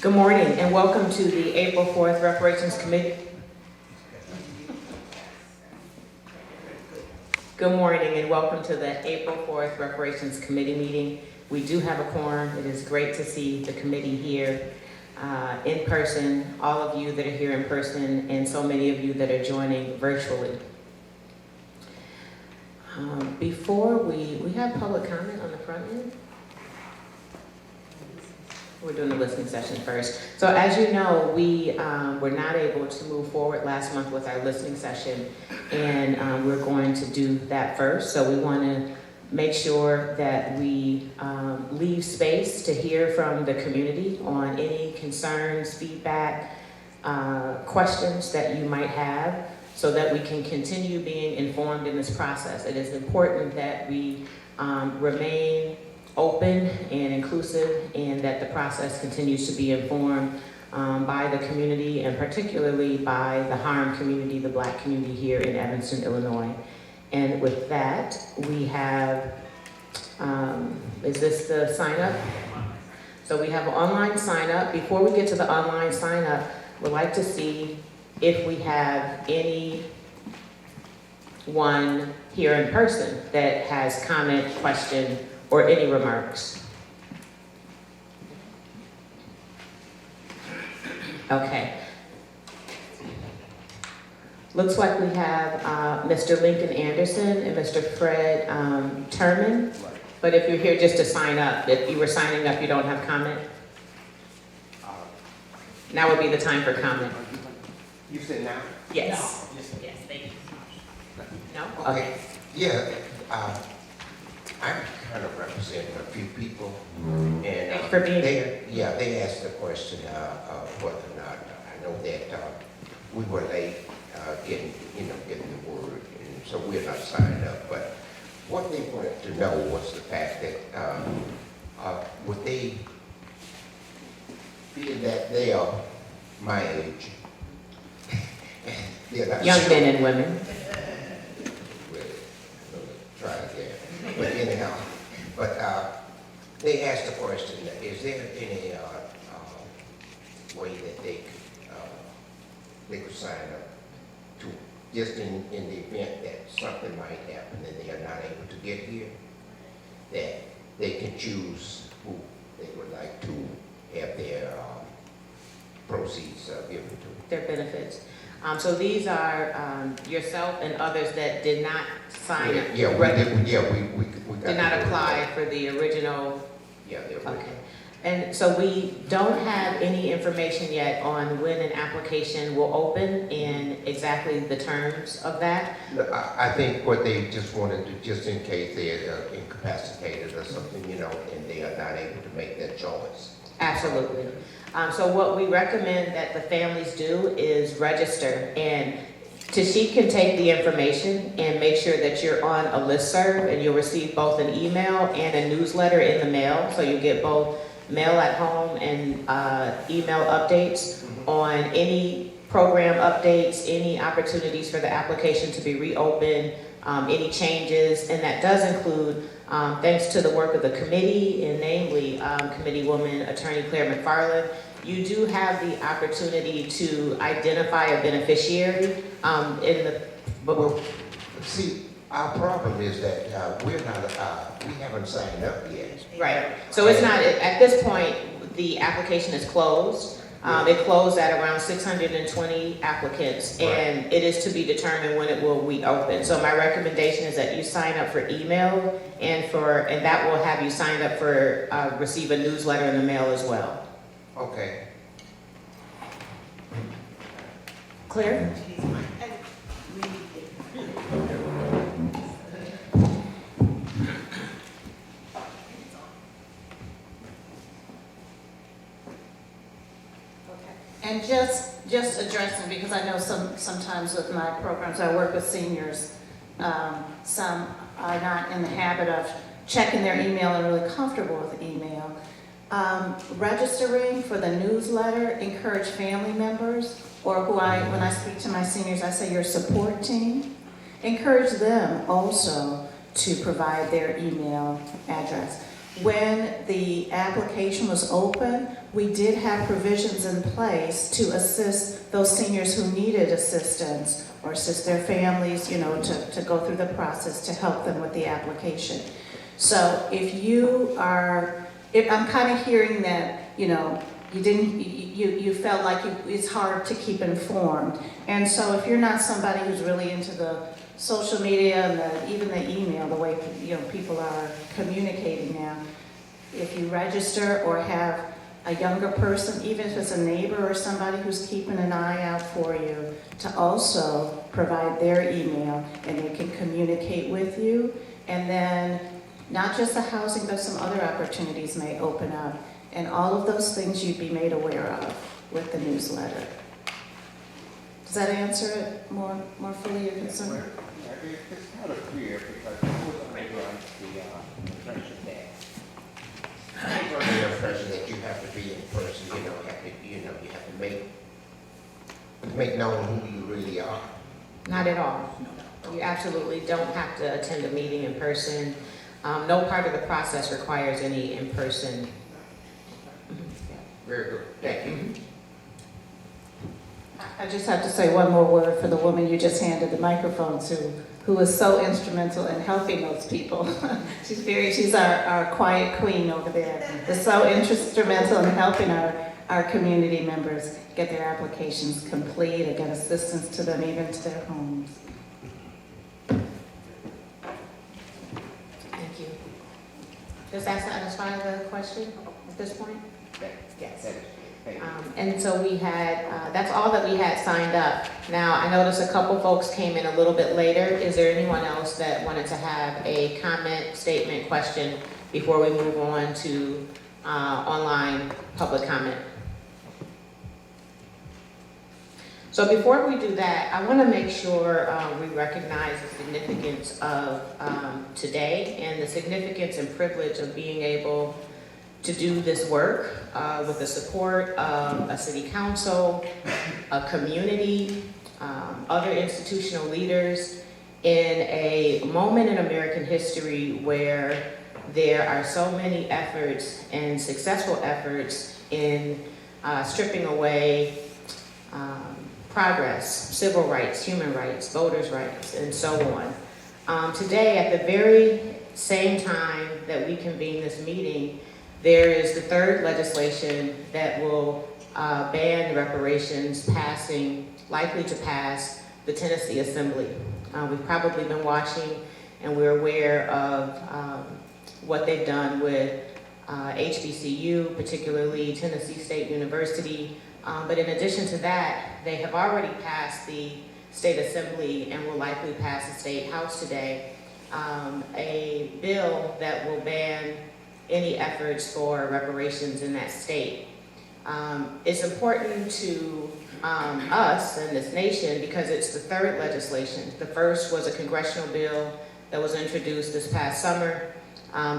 Good morning and welcome to the April 4th Reparations Committee. Good morning and welcome to the April 4th Reparations Committee meeting. We do have a quorum. It is great to see the committee here in person, all of you that are here in person, and so many of you that are joining virtually. Before we have public comment on the front end. We're doing the listening session first. So as you know, we were not able to move forward last month with our listening session, and we're going to do that first. So we want to make sure that we leave space to hear from the community on any concerns, feedback, questions that you might have, so that we can continue being informed in this process. It is important that we remain open and inclusive, and that the process continues to be informed by the community, and particularly by the harmed community, the Black community here in Evanston, Illinois. And with that, we have, is this the sign up? So we have an online sign up. Before we get to the online sign up, we'd like to see if we have anyone here in person that has comment, question, or any remarks? Okay. Looks like we have Mr. Lincoln Anderson and Mr. Fred Turman. But if you're here just to sign up, if you were signing up, you don't have comment? Now would be the time for comment. You said now? Yes. No. Yes, thank you. No? Okay. Yeah, I'm kind of representing a few people, and Thanks for being here. Yeah, they asked the question whether or not, I know that we were late getting the word, and so we're not signed up. But what they wanted to know was the fact that would they feel that they are my age? Young men and women. Try again. But anyhow, they asked the question, is there any way that they could sign up to, just in the event that something might happen and they are not able to get here, that they can choose who they would like to have their proceeds given to? Their benefits. So these are yourself and others that did not sign up. Yeah, we did not apply for the original. Yeah, they're okay. And so we don't have any information yet on when an application will open and exactly the terms of that. I think what they just wanted to, just in case they're incapacitated or something, and they are not able to make that choice. Absolutely. So what we recommend that the families do is register, and Tashik can take the information and make sure that you're on a listserv, and you'll receive both an email and a newsletter in the mail. So you get both mail at home and email updates on any program updates, any opportunities for the application to be reopened, any changes, and that does include, thanks to the work of the committee, and namely Committee Woman Attorney Claire McFarland, you do have the opportunity to identify a beneficiary See, our problem is that we haven't signed up yet. Right. So it's not, at this point, the application is closed. It closed at around 620 applicants, and it is to be determined when it will reopen. So my recommendation is that you sign up for email, and that will have you sign up for receive a newsletter in the mail as well. Okay. Clear? And just addressing, because I know sometimes with my programs, I work with seniors, some are not in the habit of checking their email and really comfortable with email. Registering for the newsletter, encourage family members, or when I speak to my seniors, I say your support team, encourage them also to provide their email address. when the application was open, we did have provisions in place to assist those seniors who needed assistance or assist their families, you know, to go through the process to help them with the application. So if you are, I'm kind of hearing that, you know, you felt like it's hard to keep informed. And so if you're not somebody who's really into the social media and even the email, the way, you know, people are communicating now, if you register or have a younger person, even if it's a neighbor or somebody who's keeping an eye out for you, to also provide their email and they can communicate with you. And then not just the housing, but some other opportunities may open up. And all of those things you'd be made aware of with the newsletter. Does that answer it more fully, your concern? It's kind of clear because it wasn't maybe like the impression that. I was under the impression that you have to be in person, you have to make known who you really are. Not at all. You absolutely don't have to attend a meeting in person. No part of the process requires any in-person. Very good, thank you. I just have to say one more word for the woman you just handed the microphone to, who was so instrumental in helping those people. She's our quiet queen over there. Is so instrumental in helping our community members get their applications complete and get assistance to them even to their homes. Thank you. Does that satisfy the question at this point? Yes. And so we had, that's all that we had signed up. Now, I noticed a couple folks came in a little bit later. Is there anyone else that wanted to have a comment, statement, question before we move on to online public comment? So before we do that, I want to make sure we recognize the significance of today and the significance and privilege of being able to do this work with the support of a city council, a community, other institutional leaders in a moment in American history where there are so many efforts and successful efforts in stripping away progress, civil rights, human rights, voters' rights, and so on. Today, at the very same time that we convene this meeting, there is the third legislation that will ban reparations likely to pass the Tennessee Assembly. We've probably been watching and we're aware of what they've done with HBCU, particularly Tennessee State University. But in addition to that, they have already passed the State Assembly and will likely pass the State House today, a bill that will ban any efforts for reparations in that state. It's important to us and this nation because it's the third legislation. The first was a congressional bill that was introduced this past summer.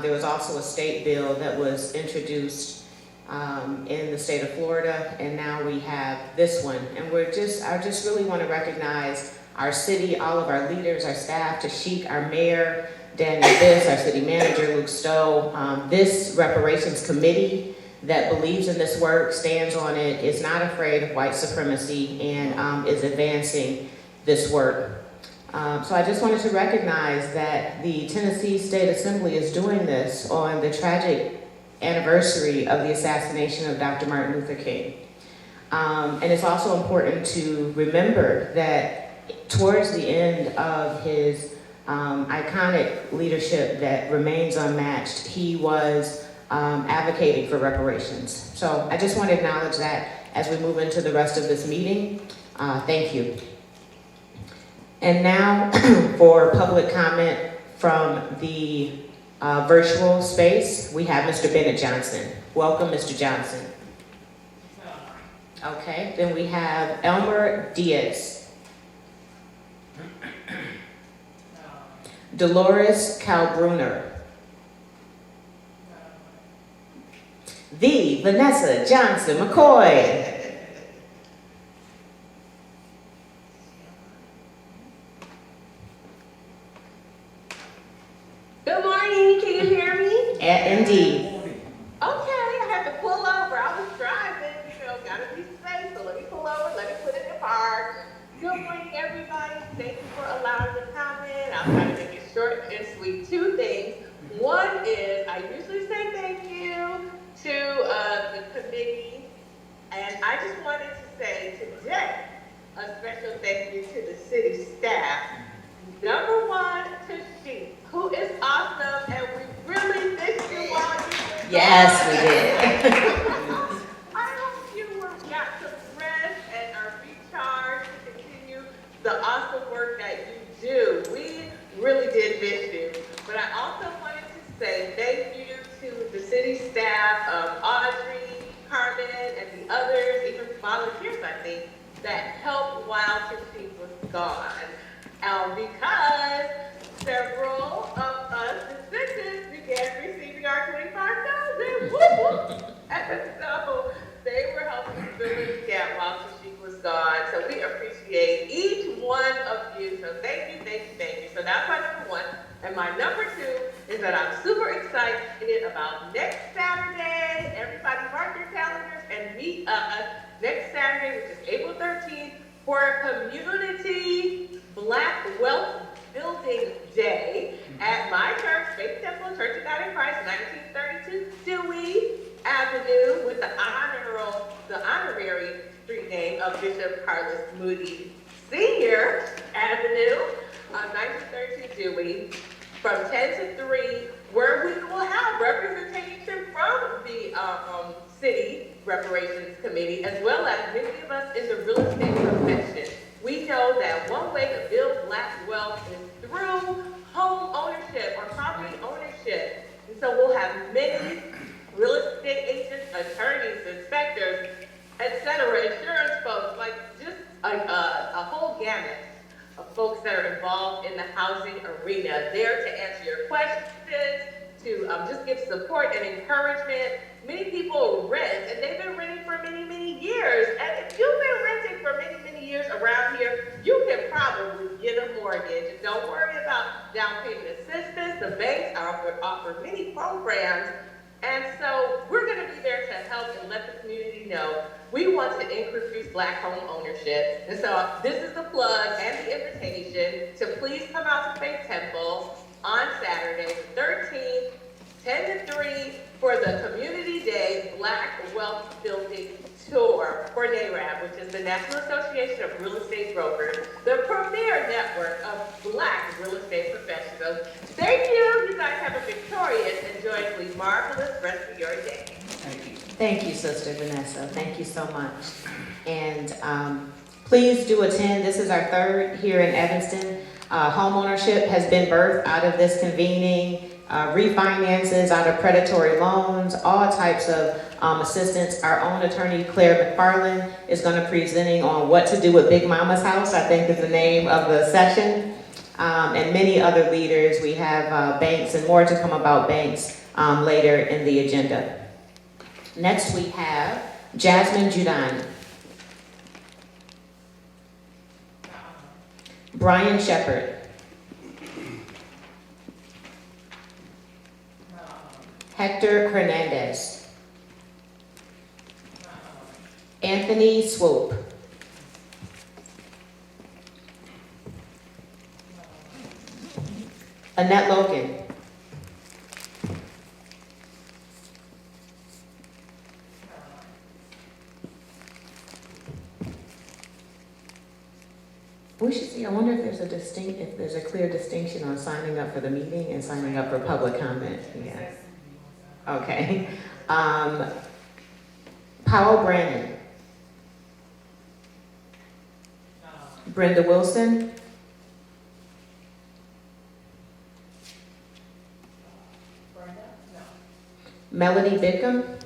There was also a state bill that was introduced in the state of Florida, and now we have this one. And I just really want to recognize our city, all of our leaders, our staff, Tashik, our mayor, Daniel Biss, our city manager, Luke Stowe. This reparations committee that believes in this work, stands on it, is not afraid of white supremacy, and is advancing this work. So I just wanted to recognize that the Tennessee State Assembly is doing this on the tragic anniversary of the assassination of Dr. Martin Luther King. And it's also important to remember that towards the end of his iconic leadership that remains unmatched, he was advocating for reparations. So I just want to acknowledge that as we move into the rest of this meeting. Thank you. And now for public comment from the virtual space, we have Mr. Bennett Johnson. Welcome, Mr. Johnson. Okay, then we have Elmer Diaz. Dolores Kalbrunner. The Vanessa Johnson McCoy. Good morning, can you hear me? Indeed. Okay, I had to pull over. I was driving, gotta be safe. So let me pull over, let me put it in the park. Good morning, everybody. Thank you for allowing me to comment. I'll try to make it short and sweet. Two things. One is I usually say thank you to the committee, and I just wanted to say today a special thank you to the city staff. Number one, to she, who is awesome, and we really miss you while you were Yes, gone. we did. I hope you got some rest and are recharged to continue the awesome work that you do. We really did miss you. But I also wanted to say thank you to the city staff, Audrey, Carmen, and the others, even volunteers, I think, that helped while Christine was gone. Because several of us descendants began receiving our 25,000. Whoop, whoop. And so they were helping fill in the gap while Tashik was gone. So we appreciate each one of you. So thank you, thank you, thank you. So that's my number one. And my number two is that I'm super excited about next Saturday. Everybody mark your calendars and meet us next Saturday, which is April 13th, for a community Black Wealth Building Day at my church, Faith Temple Church of God in Christ, 1932 Dewey Avenue, with the honorary street name of Bishop Carlos Moody Sr. Avenue, 1932 Dewey, from 10 to 3, where we will have representation from the City Reparations Committee, as well as many of us in the real estate profession. We know that one way to build Black wealth is through home ownership or property ownership. And so we'll have many real estate agents, attorneys, inspectors, etc., insurance folks, like just a whole gamut of folks that are involved in the housing arena, there to answer your questions, to just give support and encouragement. Many people rent, and they've been renting for many, many years. And if you've been renting for many, many years around here, you can probably get a mortgage. And don't worry about down payment assistance. The banks offer many programs. And so we're going to be there to help and let the community know we want to increase Black home ownership. And so this is the plug and the invitation to please come out to Faith Temple on Saturday, the 13th, 10 to 3, for the Community Day Black Wealth Building Tour for NARAB, which is the National Association of Real Estate Brokers, the premier network of Black real estate professionals. Thank you. You guys have a victorious and joyfully marvelous rest of your day. Thank you, Sister Vanessa. Thank you so much. And please do attend. This is our third here in Evanston. Homeownership has been birthed out of this convening, refinances out of predatory loans, all types of assistance. Our own attorney, Claire McFarland, is going to be presenting on what to do with Big Mama's house, I think is the name of the session. And many other leaders. We have banks and more to come about banks later in the agenda. Next we have Jasmine Judani, Brian Shepard, Hector Hernandez, Anthony Swope, Annette Logan, we should see, I wonder if there's a clear distinction on signing up for the meeting and signing up for public comment. Yeah. Okay. Powell Brannon. Brenda Wilson. Melody Bickham.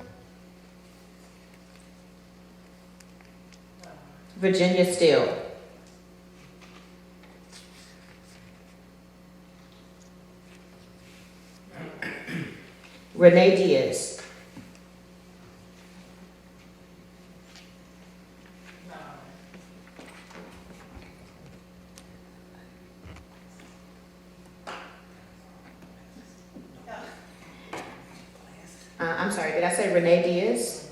Virginia Steele. Renee Diaz. I'm sorry, did I say Renee Diaz?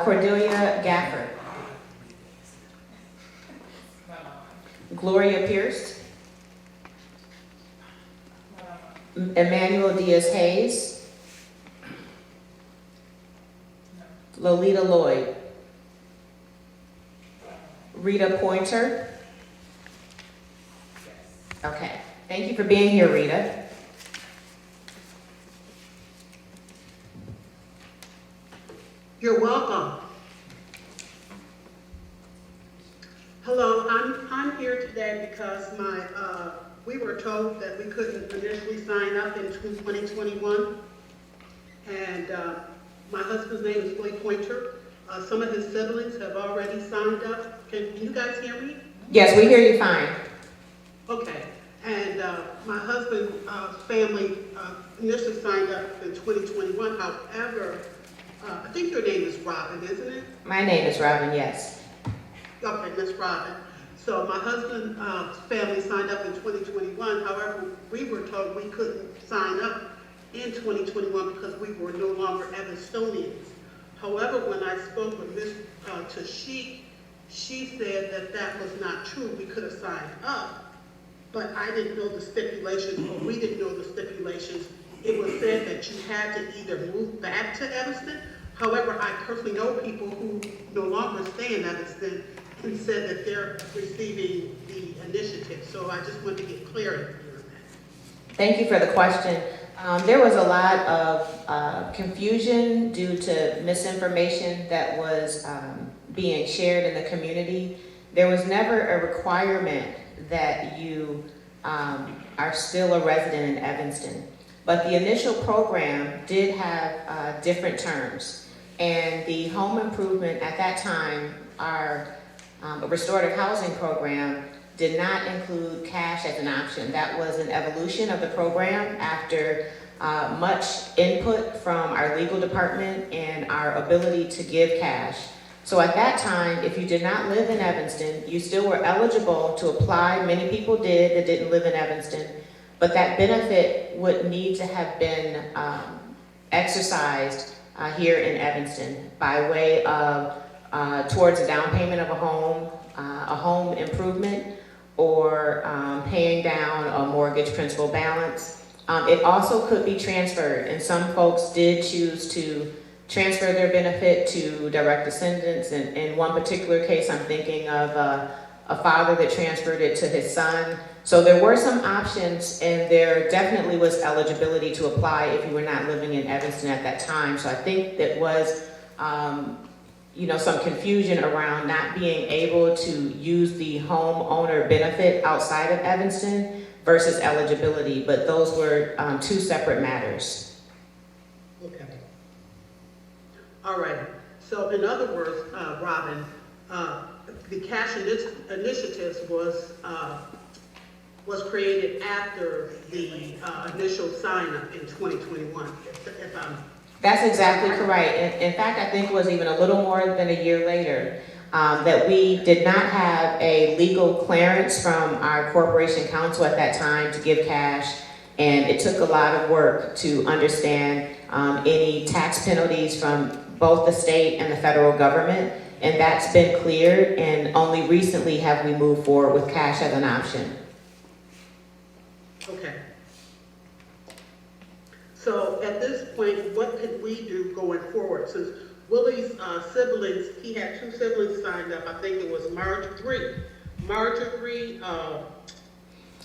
Cordelia Gaffer. Gloria Pierce. Emmanuel Diaz Hayes. Lolita Lloyd. Rita Pointer. Okay, thank you for being here, Rita. You're welcome. Hello, I'm here today because we were told that we couldn't initially sign up in 2021. And my husband's name is Floyd Pointer. Some of his siblings have already signed up. Can you guys hear me? Yes, we hear you fine. Okay. And my husband's family initially signed up in 2021. However, I think your name is Robin, isn't it? My name is Robin, yes. Okay, Miss Robin. So my husband's family signed up in 2021. However, we were told we couldn't sign up in 2021 because we were no longer Evanstonians. However, when I spoke with Ms. Tashik, she said that that was not true. We could have signed up, but I didn't know the stipulations, or we didn't know the stipulations. It was said that you had to either move back to Evanston. However, I personally know people who no longer stay in Evanston and said that they're receiving the initiative. So I just wanted to get clarity on that. Thank you for the question. There was a lot of confusion due to misinformation that was being shared in the community. There was never a requirement that you are still a resident in Evanston. But the initial program did have different terms. And the home improvement at that time, our restorative housing program, did not include cash as an option. That was an evolution of the program after much input from our legal department and our ability to give cash. So at that time, if you did not live in Evanston, you still were eligible to apply. Many people did that didn't live in Evanston, but that benefit would need to have been exercised here in Evanston by way of towards a down payment of a home improvement, or paying down a mortgage principal balance. It also could be transferred, and some folks did choose to transfer their benefit to direct descendants. And in one particular case, I'm thinking of a father that transferred it to his son. So there were some options, and there definitely was eligibility to apply if you were not living in Evanston at that time. So I think that was some confusion around not being able to use the homeowner benefit outside of Evanston versus eligibility, but those were two separate matters. Okay. All right. So in other words, Robin, the cash initiatives was created after the initial sign-up in 2021, if I'm... That's exactly correct. In fact, I think it was even a little more than a year later that we did not have a legal clearance from our corporation counsel at that time to give cash, and it took a lot of work to understand any tax penalties from both the state and the federal government, and that's been cleared, and only recently have we moved forward with cash as an option. Okay. So at this point, what can we do going forward? Since Willie's siblings, he had two siblings signed up. I think it was Marjorie.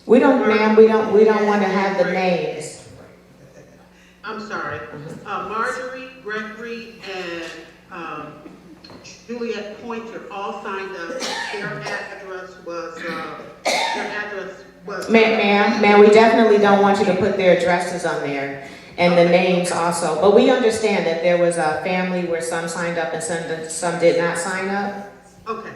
We don't, ma'am, we don't want to have the names. I'm sorry. Marjorie, Gregory, and Juliet Pointer all signed up. Their address was Ma'am, we definitely don't want you to put their addresses on there and the names also. But we understand that there was a family where some signed up and some did not sign up. Okay.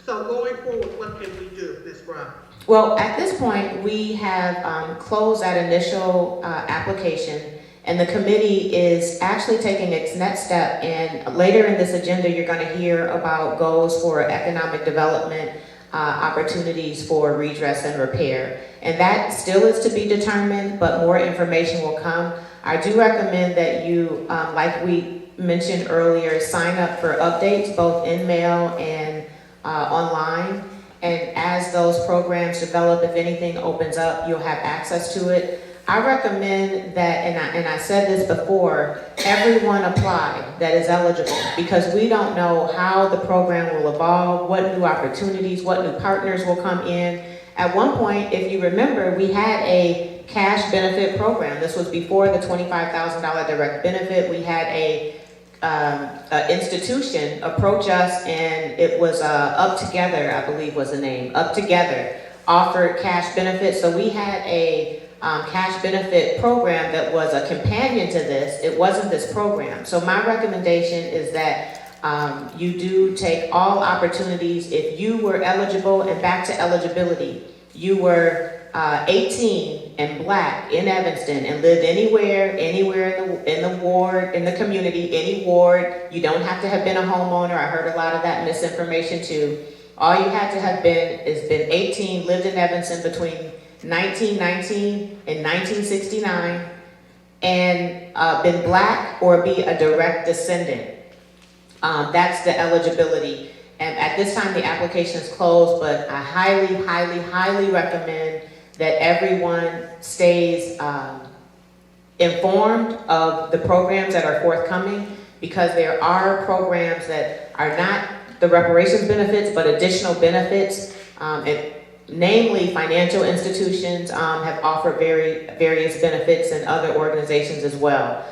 So going forward, what can we do, Ms. Brown? Well, at this point, we have closed that initial application, and the committee is actually taking its next step. And later in this agenda, you're going to hear about goals for economic development, opportunities for redress and repair. And that still is to be determined, but more information will come. I do recommend that you, like we mentioned earlier, sign up for updates both in mail and online. And as those programs develop, if anything opens up, you'll have access to it. I recommend that, and I said this before, everyone apply that is eligible, because we don't know how the program will evolve, what new opportunities, what new partners will come in. At one point, if you remember, we had a cash benefit program. This was before the $25,000 direct benefit. We had a institution approach us, and it was Up Together, I believe was the name. Up Together offered cash benefits. So we had a cash benefit program that was a companion to this. It wasn't this program. So my recommendation is that you do take all opportunities. If you were eligible, and back to eligibility, you were 18 and Black in Evanston and lived anywhere in the ward, in the community, any ward. You don't have to have been a homeowner. I heard a lot of that misinformation too. All you had to have been is been 18, lived in Evanston between 1919 and 1969, and been Black or be a direct descendant. That's the eligibility. And at this time, the application is closed, but I highly, highly, highly recommend that everyone stays informed of the programs that are forthcoming, because there are programs that are not the reparations benefits, but additional benefits. Namely, financial institutions have offered various benefits, and other organizations as well.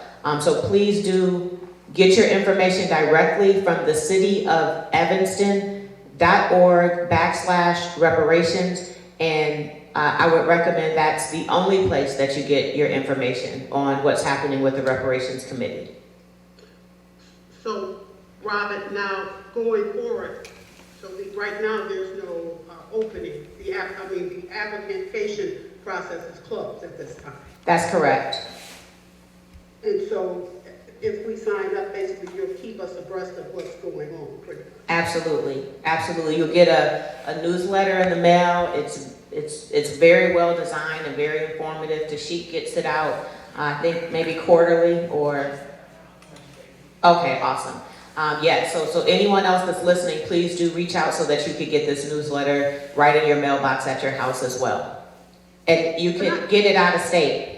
So please do get your information directly from the city of Evanston.org/reparations, and I would recommend that's the only place that you get your information on what's happening with the Reparations Committee. So, Robin, now going forward, so right now there's no opening. The application process is closed at this time. That's correct. And so, if we sign up, basically you'll keep us abreast of what's going on, pretty much. Absolutely, absolutely. You'll get a newsletter in the mail. It's very well designed and very informative. Tashik gets it out, I think maybe quarterly or. Okay, awesome. Yeah, so anyone else that's listening, please do reach out so that you could get this newsletter right in your mailbox at your house as well. And you can get it out of state.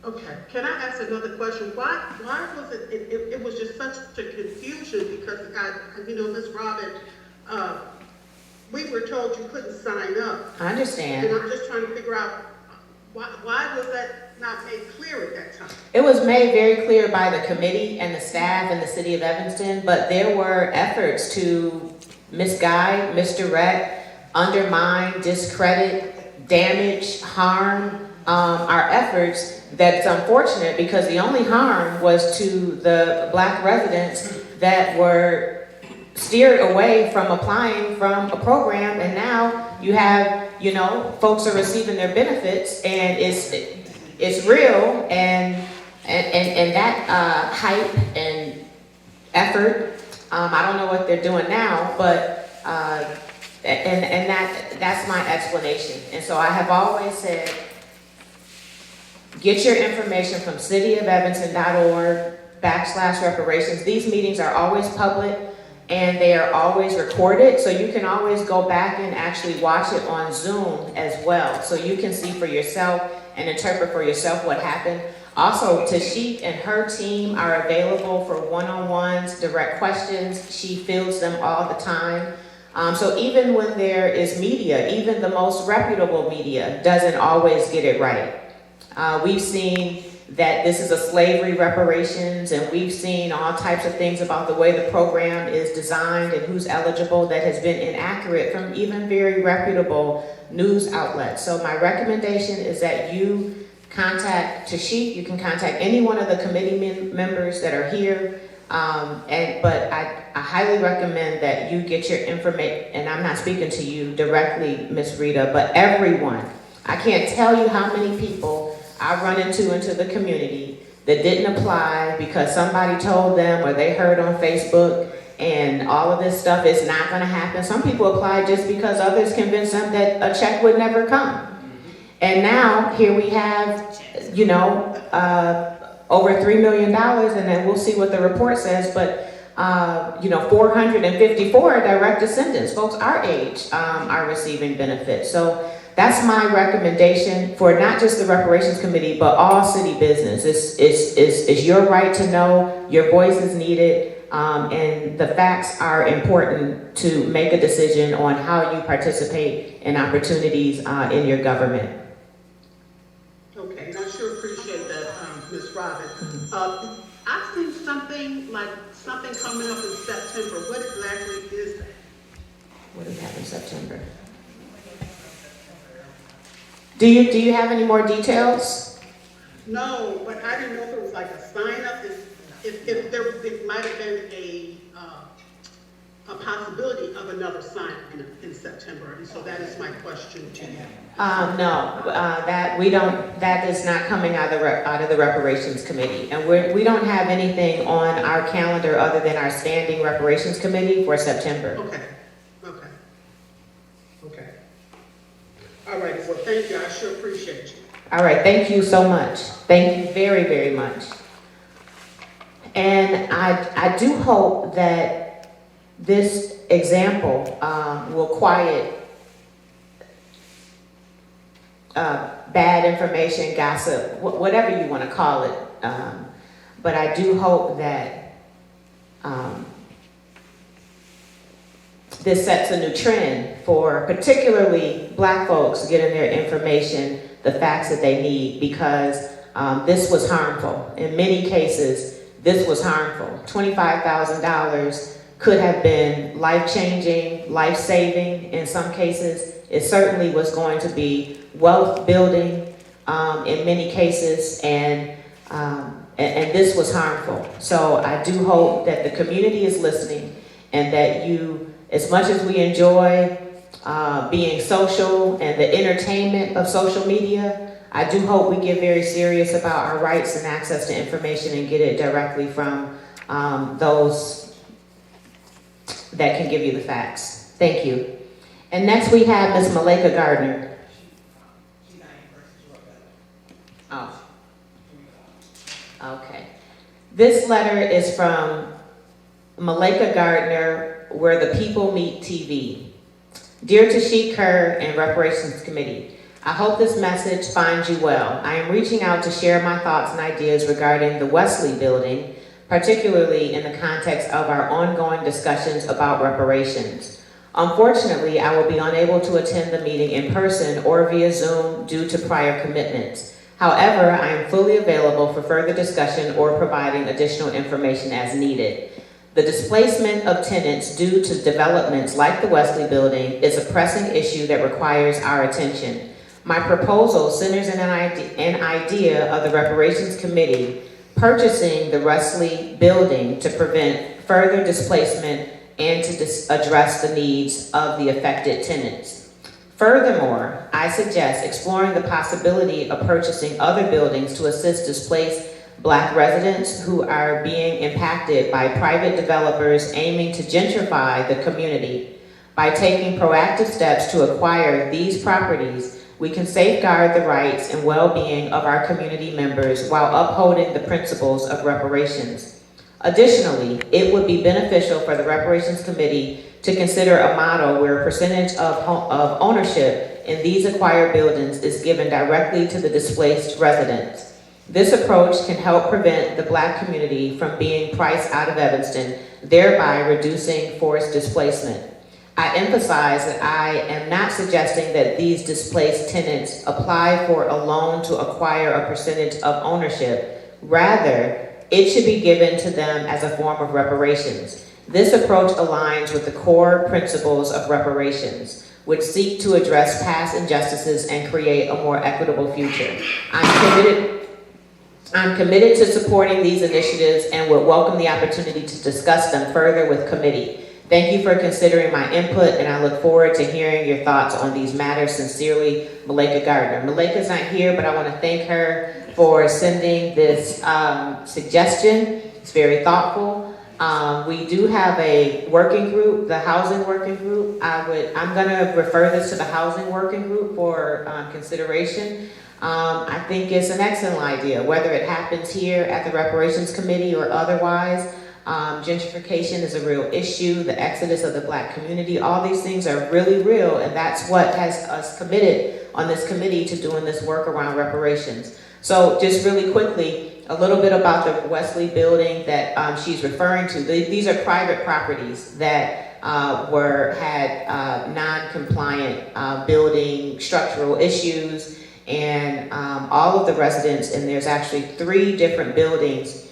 Okay, can I ask another question? Why was it was just such a confusion, because Ms. Robin, we were told you couldn't sign up. I understand. And I'm just trying to figure out, why was that not made clear at that time? It was made very clear by the committee and the staff in the city of Evanston, but there were efforts to misguide, misdirect, undermine, discredit, damage, harm our efforts. That's unfortunate, because the only harm was to the Black residents that were steered away from applying from a program, and now you have, folks are receiving their benefits, and it's real, and that hype and effort, I don't know what they're doing now, but that's my explanation. And so I have always said, get your information from cityofevanston.org/reparations. These meetings are always public, and they are always recorded, so you can always go back and actually watch it on Zoom as well, so you can see for yourself and interpret for yourself what happened. Also, Tashik and her team are available for one-on-ones, direct questions. She fields them all the time. So even when there is media, even the most reputable media doesn't always get it right. We've seen that this is a slavery reparations, and we've seen all types of things about the way the program is designed and who's eligible that has been inaccurate from even very reputable news outlets. So my recommendation is that you contact Tashik. You can contact any one of the committee members that are here. But I highly recommend that you get your information, and I'm not speaking to you directly, Miss Rita, but everyone. I can't tell you how many people I run into the community that didn't apply because somebody told them or they heard on Facebook, and all of this stuff is not going to happen. Some people apply just because others convinced them that a check would never come. And now, here we have, you know, over $3 million, and then we'll see what the report says, but, you know, 454 direct descendants, folks our age, are receiving benefits. So that's my recommendation for not just the Reparations Committee, but all city business. It's your right to know, your voice is needed, and the facts are important to make a decision on how you participate in opportunities in your government. Okay, and I sure appreciate that, Ms. Robin. I've seen something coming up in September. What exactly is that? What do we have in September? Do you have any more details? No, but I didn't know if it was like a sign up, if there might have been a possibility of another sign in September. And so that is my question to you. No, that is not coming out of the Reparations Committee. And we don't have anything on our calendar other than our standing Reparations Committee for September. Okay. All right, well, thank you. I sure appreciate you. All right, thank you so much. Thank you very, very much. And I do hope that this example will quiet bad information, gossip, whatever you want to call it. But I do hope that this sets a new trend for particularly Black folks getting their information, the facts that they need, because this was harmful. In many cases, this was harmful. $25,000 could have been life-changing, life-saving in some cases. It certainly was going to be wealth-building in many cases, and this was harmful. So I do hope that the community is listening, and that you, as much as we enjoy being social and the entertainment of social media, I do hope we get very serious about our rights and access to information and get it directly from those that can give you the facts. Thank you. And next we have Ms. Malika Gardner. Oh. Okay. This letter is from Malika Gardner, Where the People Meet TV. Dear Tashik Kerr and Reparations Committee, I hope this message finds you well. I am reaching out to share my thoughts and ideas regarding the Wesley building, particularly in the context of our ongoing discussions about reparations. Unfortunately, I will be unable to attend the meeting in person or via Zoom due to prior commitments. However, I am fully available for further discussion or providing additional information as needed. The displacement of tenants due to developments like the Wesley building is a pressing issue that requires our attention. My proposal centers in an idea of the Reparations Committee purchasing the Wesley building to prevent further displacement and to address the needs of the affected tenants. Furthermore, I suggest exploring the possibility of purchasing other buildings to assist displaced Black residents who are being impacted by private developers aiming to gentrify the community. By taking proactive steps to acquire these properties, we can safeguard the rights and well-being of our community members while upholding the principles of reparations. Additionally, it would be beneficial for the Reparations Committee to consider a model where a percentage of ownership in these acquired buildings is given directly to the displaced residents. This approach can help prevent the Black community from being priced out of Evanston, thereby reducing forced displacement. I emphasize that I am not suggesting that these displaced tenants apply for a loan to acquire a percentage of ownership. Rather, it should be given to them as a form of reparations. This approach aligns with the core principles of reparations, which seek to address past injustices and create a more equitable future. I'm committed to supporting these initiatives and would welcome the opportunity to discuss them further with committee. Thank you for considering my input, and I look forward to hearing your thoughts on these matters. Sincerely, Malika Gardner. Malika's not here, but I want to thank her for sending this suggestion. It's very thoughtful, We do have a working group, the housing working group. I'm gonna refer this to the housing working group for consideration. I think it's an excellent idea, whether it happens here at the Reparations Committee or otherwise. Gentrification is a real issue, the exodus of the Black community, all these things are really real, and that's what has us committed on this committee to doing this work around reparations. So just really quickly, a little bit about the Wesley building that she's referring to. These are private properties that had non-compliant building structural issues, and all of the residents, and there's actually 3 different buildings.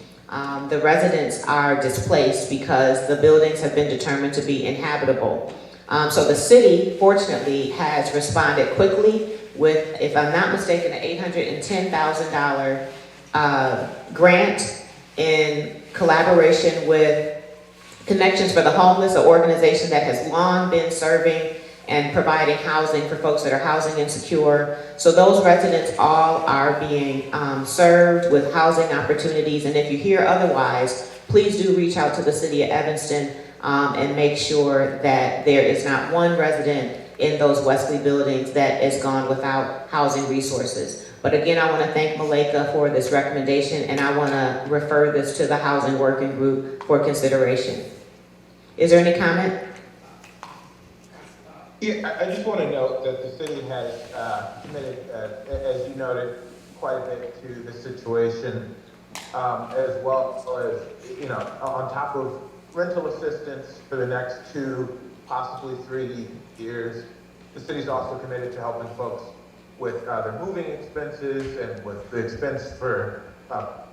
The residents are displaced because the buildings have been determined to be inhabitable. So the city, fortunately, has responded quickly with, if I'm not mistaken, an $810,000 grant in collaboration with Connections for the Homeless, an organization that has long been serving and providing housing for folks that are housing insecure. So those residents all are being served with housing opportunities, and if you hear otherwise, please do reach out to the city of Evanston and make sure that there is not one resident in those Wesley buildings that is gone without housing resources. But again, I want to thank Malika for this recommendation, and I want to refer this to the housing working group for consideration. Is there any comment? Yeah, I just want to note that the city has committed, as you noted, quite a bit to the situation, as well as, you know, on top of rental assistance for the next 2, possibly 3 years. The city's also committed to helping folks with their moving expenses and with the expense for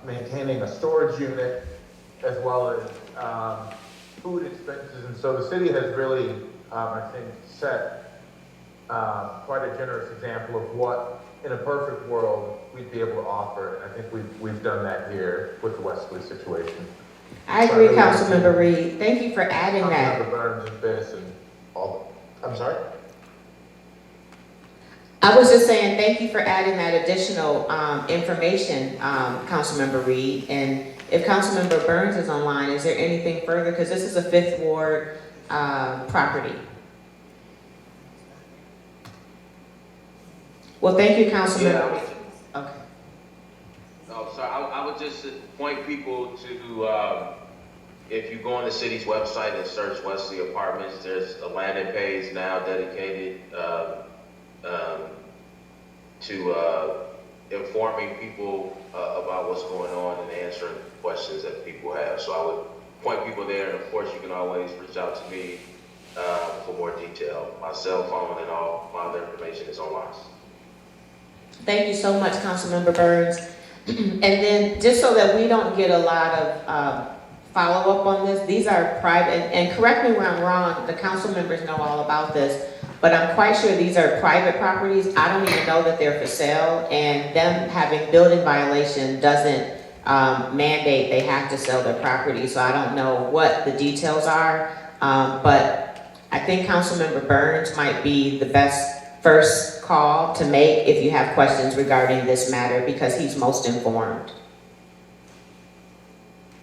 maintaining a storage unit, as well as food expenses. And so the city has really, I think, set quite a generous example of what, in a perfect world, we'd be able to offer. And I think we've done that here with the Wesley situation. I agree, Councilmember Reed. Thank you for adding that. Councilmember Burns and this and all. I'm sorry? I was just saying, thank you for adding that additional information, Councilmember Reed. And if Councilmember Burns is online, is there anything further? Because this is a 5th Ward property. Well, thank you, Councilmember. Okay. Oh, sorry, I would just point people to, if you go on the city's website and search Wesley Apartments, there's a landing page now dedicated to informing people about what's going on and answering questions that people have. So I would point people there, and of course you can always reach out to me for more detail. My cell phone and all my other information is online. Thank you so much, Councilmember Burns. And then, just so that we don't get a lot of follow-up on this, these are private, and correct me where I'm wrong, the council members know all about this, but I'm quite sure these are private properties. I don't even know that they're for sale, and them having building violation doesn't mandate they have to sell their property, so I don't know what the details are, but I think Councilmember Burns might be the best first call to make if you have questions regarding this matter, because he's most informed.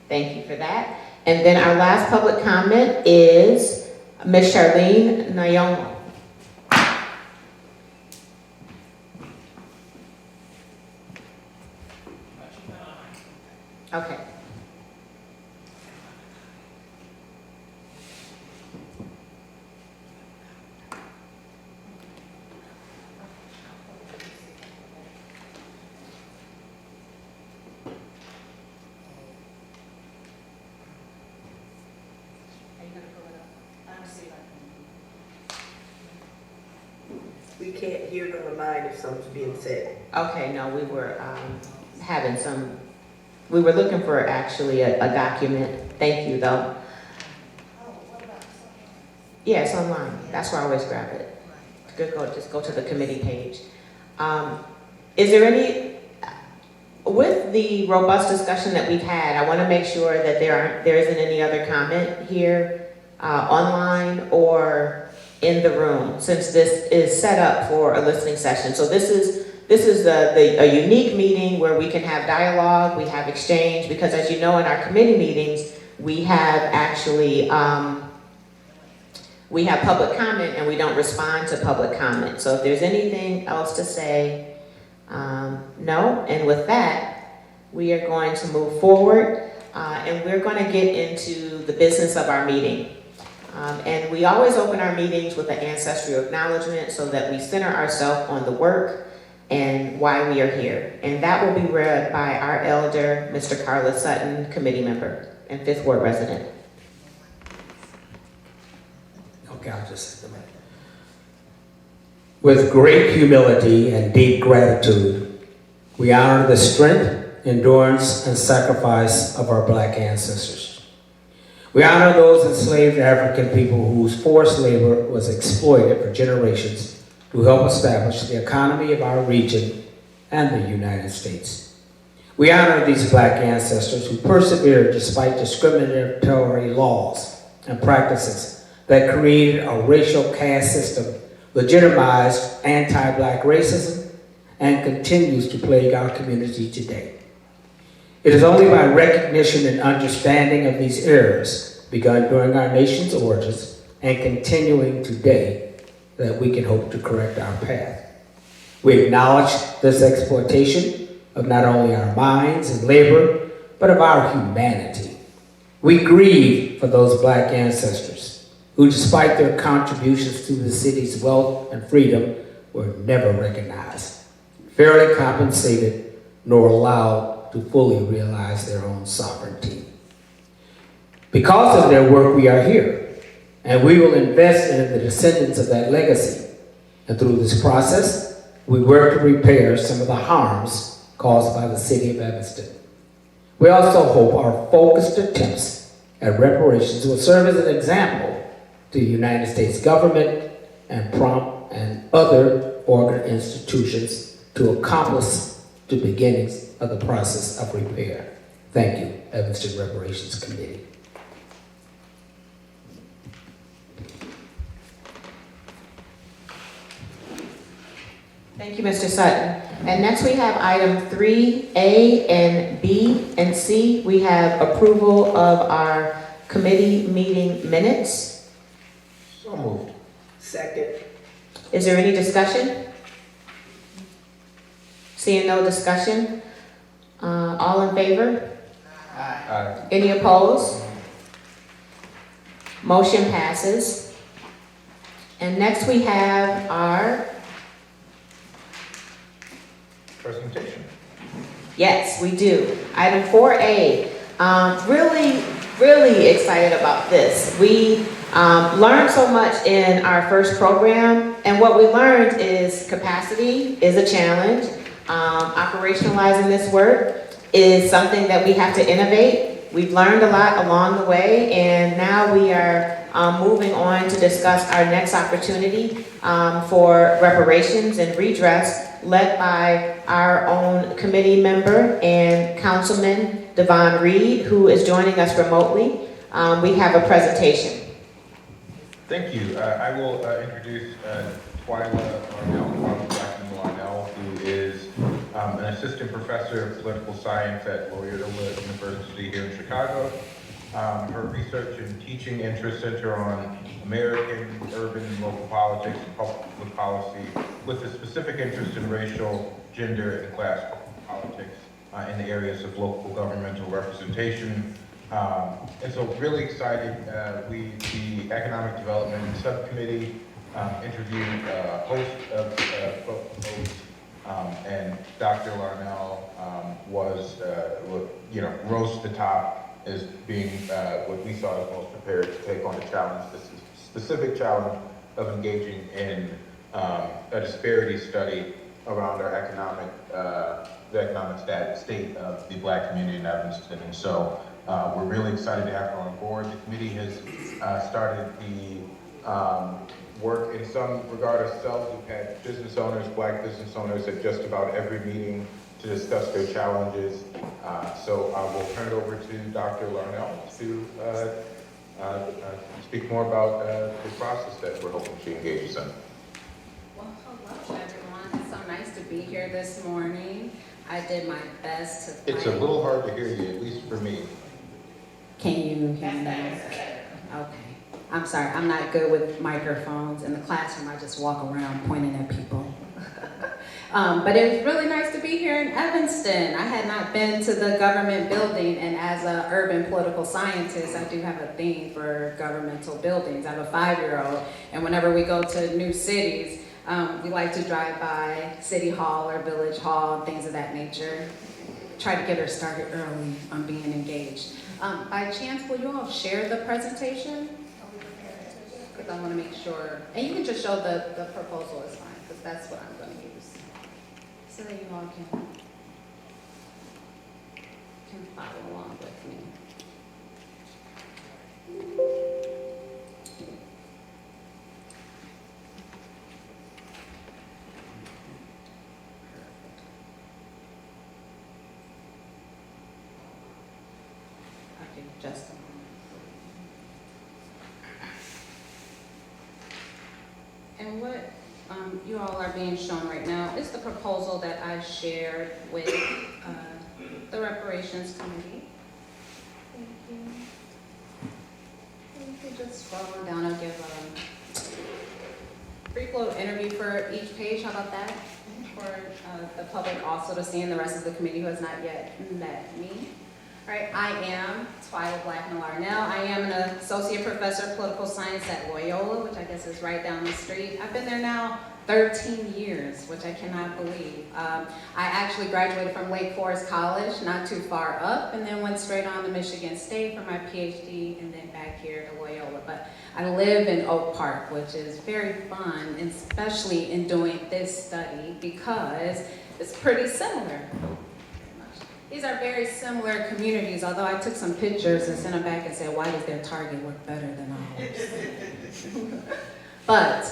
Thank you for that. And then our last public comment is Ms. Charlene Nayomo. Okay. We can't hear it on the line if something's being said. Okay, no, we were we were looking for actually a document. Thank you, though. Yeah, it's online. That's where I always grab it. Just go to the committee page. Is there any, with the robust discussion that we've had, I want to make sure that there isn't any other comment here online or in the room, since this is set up for a listening session. So this is a unique meeting where we can have dialogue, we have exchange, because as you know, in our committee meetings, we have actually, we have public comment and we don't respond to public comment. So if there's anything else to say, no. And with that, we are going to move forward and we're going to get into the business of our meeting. And we always open our meetings with an ancestral acknowledgement so that we center ourselves on the work and why we are here. And that will be read by our elder, Mr. Carlos Sutton, committee member and 5th Ward resident. Okay, I'll just say the minute. With great humility and deep gratitude, we honor the strength, endurance, and sacrifice of our Black ancestors. We honor those enslaved African people whose forced labor was exploited for generations to help establish the economy of our region and the United States. We honor these Black ancestors who persevered despite discriminatory laws and practices that created a racial caste system, legitimized anti-Black racism, and continues to plague our community today. It is only by recognition and understanding of these errors begun during our nation's origins and continuing today that we can hope to correct our path. We acknowledge this exploitation of not only our minds and labor, but of our humanity. We grieve for those Black ancestors who, despite their contributions to the city's wealth and freedom, were never recognized, fairly compensated, nor allowed to fully realize their own sovereignty. Because of their work, we are here, and we will invest in the descendants of that legacy. And through this process, we work to repair some of the harms caused by the city of Evanston. We also hope our focused attempts at reparations will serve as an example to the United States government and prompt and other organ institutions to accomplish the beginnings of the process of repair. Thank you, Evanston Reparations Committee. Thank you, Mr. Sutton. And next we have item 3A and B and C. We have approval of our committee meeting minutes. So moved. Second. Is there any discussion? Seeing no discussion, all in favor? Aye. Any opposed? Motion passes. And next we have our, Presentation. yes, we do. Item 4A. Really excited about this. We learned so much in our first program, and what we learned is capacity is a challenge. Operationalizing this work is something that we have to innovate. We've learned a lot along the way, and now we are moving on to discuss our next opportunity for reparations and redress, led by our own committee member and Councilman Devon Reed, who is joining us remotely. We have a presentation. Thank you. I will introduce Twyla Larnell, who is an assistant professor of political science at Loyola University here in Chicago. Her research and teaching interests center on American, urban, and local politics and public policy, with a specific interest in racial, gender, and class politics in the areas of local governmental representation. And so really excited, the Economic Development Subcommittee interviewed a host of folks, and Dr. Larnell rose to the top as being what we saw as most prepared to take on the challenge, this specific challenge of engaging in a disparity study around our the economic state of the Black community in Evanston. And so we're really excited to have her on board. The committee has started the work in some regard ourselves. We've had business owners, Black business owners, at just about every meeting to discuss their challenges. So I will turn it over to Dr. Larnell to speak more about the process that we're hoping she engages in. Well, hello everyone. It's so nice to be here this morning. I did my best to It's a little hard to hear you, at least for me. Can you hear me now? Okay. I'm sorry, I'm not good with microphones. In the classroom, I just walk around pointing at people. But it was really nice to be here in Evanston. I had not been to the government building, and as an urban political scientist, I do have a theme for governmental buildings. I have a 5-year-old, and whenever we go to new cities, we like to drive by City Hall or Village Hall, things of that nature. Try to get her started early on being engaged. By chance, will you all share the presentation? Because I want to make sure, and you can just show the proposal is fine, because that's what I'm going to use. So that you all can follow along with me. Okay, just a moment. And what you all are being shown right now is the proposal that I shared with the Reparations Committee. Thank you. You can just scroll on down. I'll give a brief little interview for each page. How about that? For the public also to see, and the rest of the committee who has not yet met me. All right, I am Twyla Blackman-Larnell. I am an associate professor of political science at Loyola, which I guess is right down the street. I've been there now 13 years, which I cannot believe. I actually graduated from Lake Forest College, not too far up, and then went straight on to Michigan State for my PhD, and then back here to Loyola. But I live in Oak Park, which is very fun, especially in doing this study, because it's pretty similar. These are very similar communities, although I took some pictures and sent them back and said, why does their Target look better than ours? But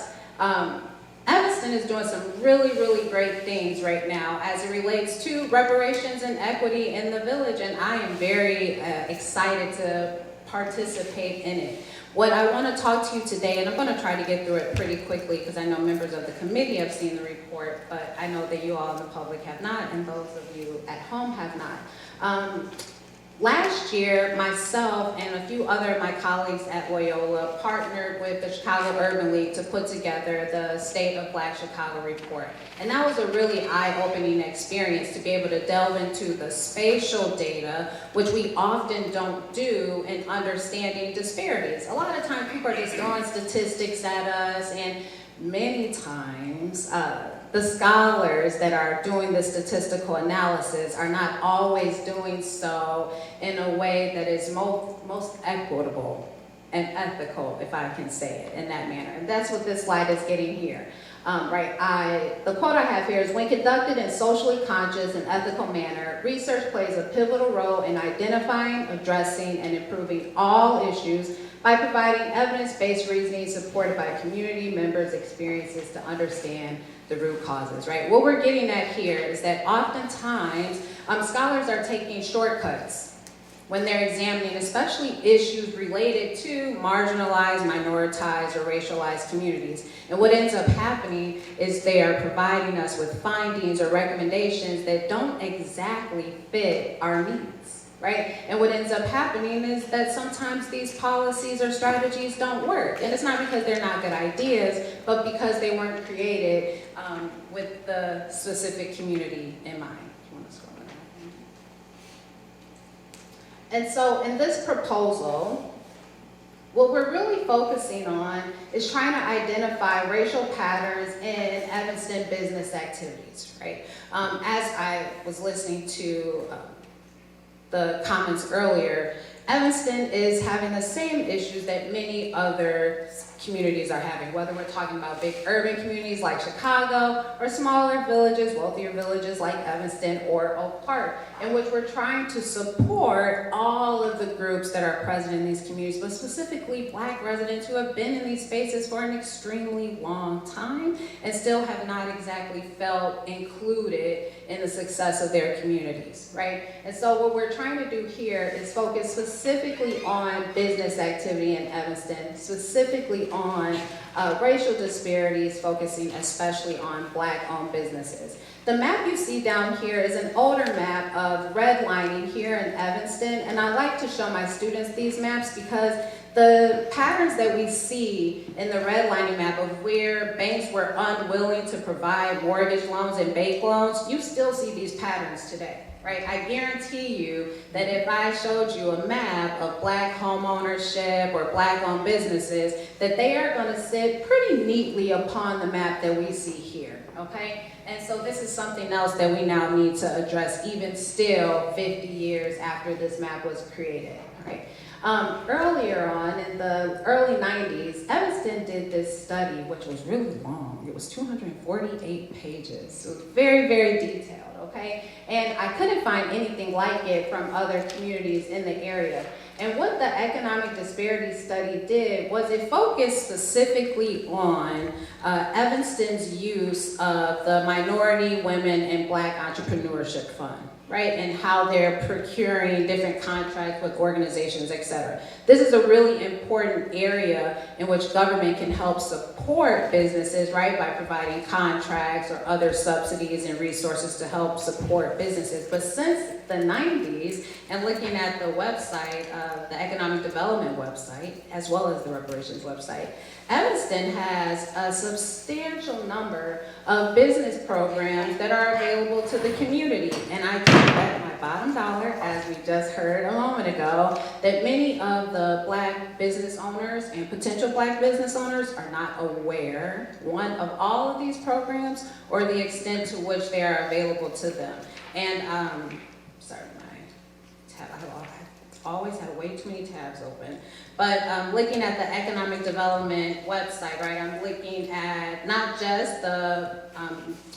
Evanston is doing some really, really great things right now as it relates to reparations and equity in the village, and I am very excited to participate in it. What I want to talk to you today, and I'm going to try to get through it pretty quickly because I know members of the committee have seen the report, but I know that you all in the public have not, and those of you at home have not. Last year, myself and a few other of my colleagues at Loyola partnered with the Chicago Urban League to put together the State of Black Chicago report. And that was a really eye-opening experience to be able to delve into the spatial data, which we often don't do in understanding disparities. A lot of times people are just throwing statistics at us, and many times the scholars that are doing the statistical analysis are not always doing so in a way that is most equitable and ethical, if I can say it in that manner. And that's what this slide is getting here. The quote I have here is, when conducted in socially conscious and ethical manner, research plays a pivotal role in identifying, addressing, and improving all issues by providing evidence-based reasoning supported by community members' experiences to understand the root causes, right? What we're getting at here is that oftentimes scholars are taking shortcuts when they're examining especially issues related to marginalized, minoritized, or racialized communities. And what ends up happening is they are providing us with findings or recommendations that don't exactly fit our needs, right? And what ends up happening is that sometimes these policies or strategies don't work. And it's not because they're not good ideas, but because they weren't created with the specific community in mind. If you want to scroll down. And so in this proposal, what we're really focusing on is trying to identify racial patterns in Evanston business activities, right? As I was listening to the comments earlier, Evanston is having the same issues that many other communities are having, whether we're talking about big urban communities like Chicago or smaller villages, wealthier villages like Evanston or Oak Park, in which we're trying to support all of the groups that are present in these communities, but specifically Black residents who have been in these spaces for an extremely long time and still have not exactly felt included in the success of their communities, right? And so what we're trying to do here is focus specifically specifically on business activity in Evanston, specifically on racial disparities, focusing especially on Black-owned businesses. The map you see down here is an older map of redlining here in Evanston, and I like to show my students these maps because the patterns that we see in the redlining map of where banks were unwilling to provide mortgage loans and bank loans, you still see these patterns today, right? I guarantee you that if I showed you a map of Black home ownership or Black-owned businesses, that they are going to sit pretty neatly upon the map that we see here, okay? And so this is something else that we now need to address even still 50 years after this map was created, right? Earlier on, in the early 90s, Evanston did this study, which was really long. It was 248 pages. It was very, very detailed, okay? And I couldn't find anything like it from other communities in the area. And what the economic disparity study did was it focused specifically on Evanston's use of the Minority, Women, and Black Entrepreneurship Fund, right? And how they're procuring different contracts with organizations, et cetera. This is a really important area in which government can help support businesses, right? By providing contracts or other subsidies and resources to help support businesses. But since the 90s, and looking at the website, the Economic Development website, as well as the Reparations website, Evanston has a substantial number of business programs that are available to the community. And I can bet my bottom dollar, as we just heard a moment ago, that many of the Black business owners and potential Black business owners are not aware, one, of all of these programs or the extent to which they are available to them. And, sorry, my tab, I always have way too many tabs open. But looking at the economic development website, right, I'm looking at not just the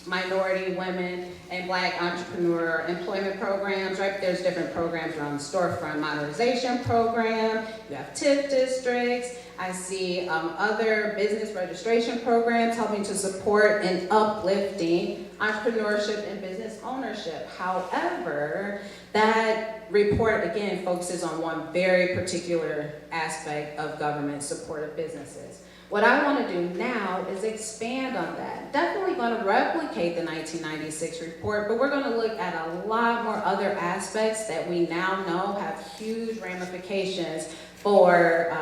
minority, women, and Black entrepreneur employment programs, right? There's different programs around the storefront modernization program. You have TIF districts. I see other business registration programs helping to support and uplifting entrepreneurship and business ownership. However, that report, again, focuses on one very particular aspect of government support of businesses. What I want to do now is expand on that. Definitely going to replicate the 1996 report, but we're going to look at a lot more other aspects that we now know have huge ramifications for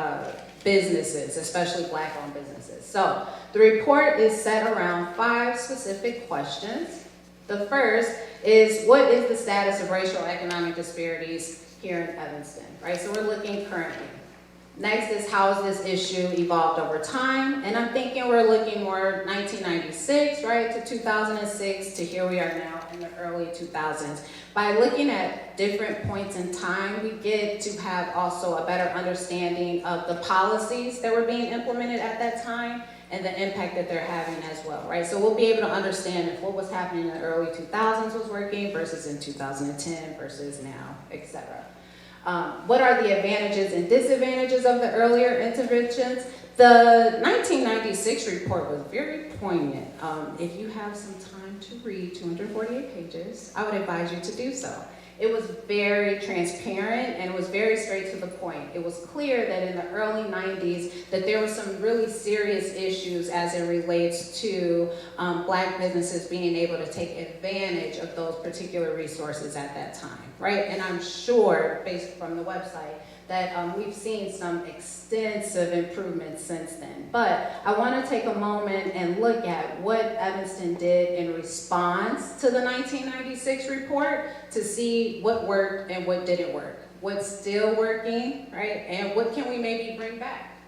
businesses, especially Black-owned businesses. So the report is set around 5 specific questions. The first is, what is the status of racial economic disparities here in Evanston, right? So we're looking currently. Next is, how has this issue evolved over time? And I'm thinking we're looking more 1996, right, to 2006, to here we are now in the early 2000s. By looking at different points in time, we get to have also a better understanding of the policies that were being implemented at that time and the impact that they're having as well, right? So we'll be able to understand if what was happening in the early 2000s was working versus in 2010 versus now, et cetera. What are the advantages and disadvantages of the earlier interventions? The 1996 report was very poignant. If you have some time to read 248 pages, I would advise you to do so. It was very transparent and it was very straight to the point. It was clear that in the early 90s that there were some really serious issues as it relates to Black businesses being able to take advantage of those particular resources at that time, right? And I'm sure, based from the website, that we've seen some extensive improvements since then. But I want to take a moment and look at what Evanston did in response to the 1996 report to see what worked and what didn't work, what's still working, right, and what can we maybe bring back.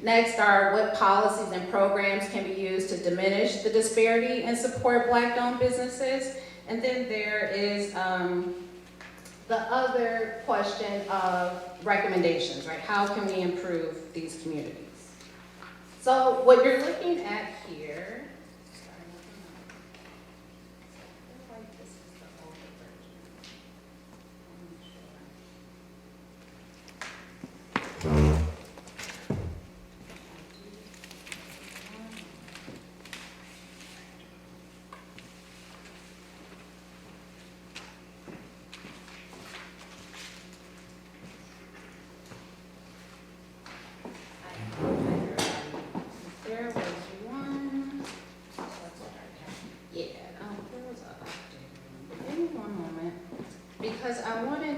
Next are what policies and programs can be used to diminish the disparity and support Black-owned businesses. And then there is the other question of recommendations, right? How can we improve these communities? So what you're looking at here,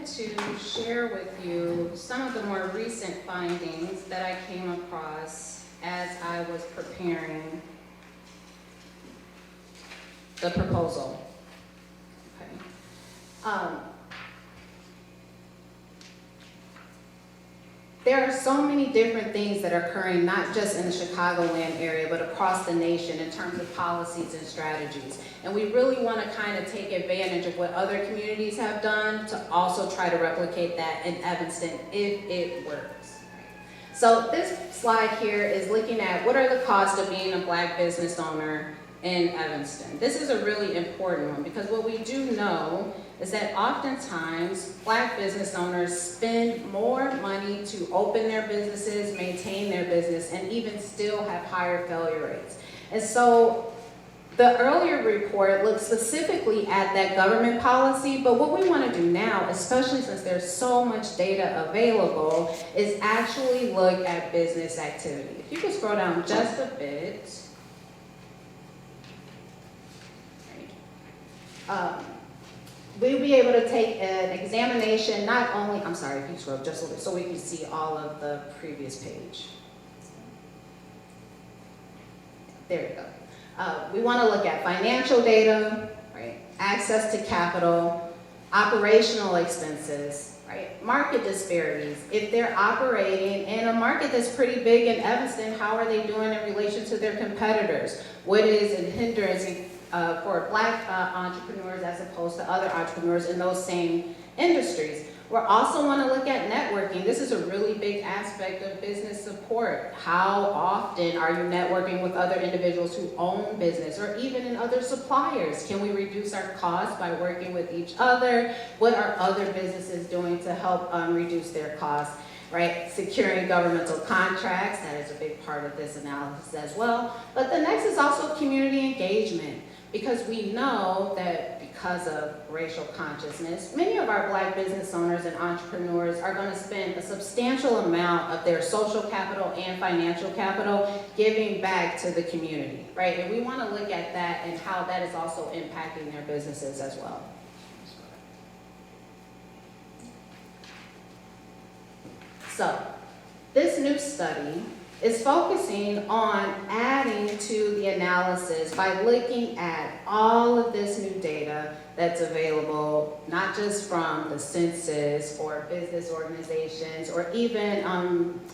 wanted to share with you some of the more recent findings that I came across as I was preparing the proposal. Okay. There are so many different things that are occurring, not just in the Chicagoland area, but across the nation in terms of policies and strategies. And we really want to kind of take advantage of what other communities have done to also try to replicate that in Evanston if it works. So this slide here is looking at what are the costs of being a Black business owner in Evanston. This is a really important one because what we do know is that oftentimes Black business owners spend more money to open their businesses, maintain their business, and even still have higher failure rates. And so the earlier report looked specifically at that government policy, but what we want to do now, especially since there's so much data available, is actually look at business activity. If you could scroll down just a bit. We'll be able to take an examination, not only, I'm sorry, if you scroll just a little bit, so we can see all of the previous page. There you go. We want to look at financial data, right? Access to capital, operational expenses, right? Market disparities. If they're operating in a market that's pretty big in Evanston, how are they doing in relation to their competitors? What is a hindrance for Black entrepreneurs as opposed to other entrepreneurs in those same industries? We also want to look at networking. This is a really big aspect of business support. How often are you networking with other individuals who own business or even in other suppliers? Can we reduce our costs by working with each other? What are other businesses doing to help reduce their costs? Right, securing governmental contracts, that is a big part of this analysis as well. But the next is also community engagement, because we know that because of racial consciousness, many of our Black business owners and entrepreneurs are going to spend a substantial amount of their social capital and financial capital giving back to the community, right? And we want to look at that and how that is also impacting their businesses as well. So, this new study is focusing on adding to the analysis by looking at all of this new data that's available, not just from the census or business organizations or even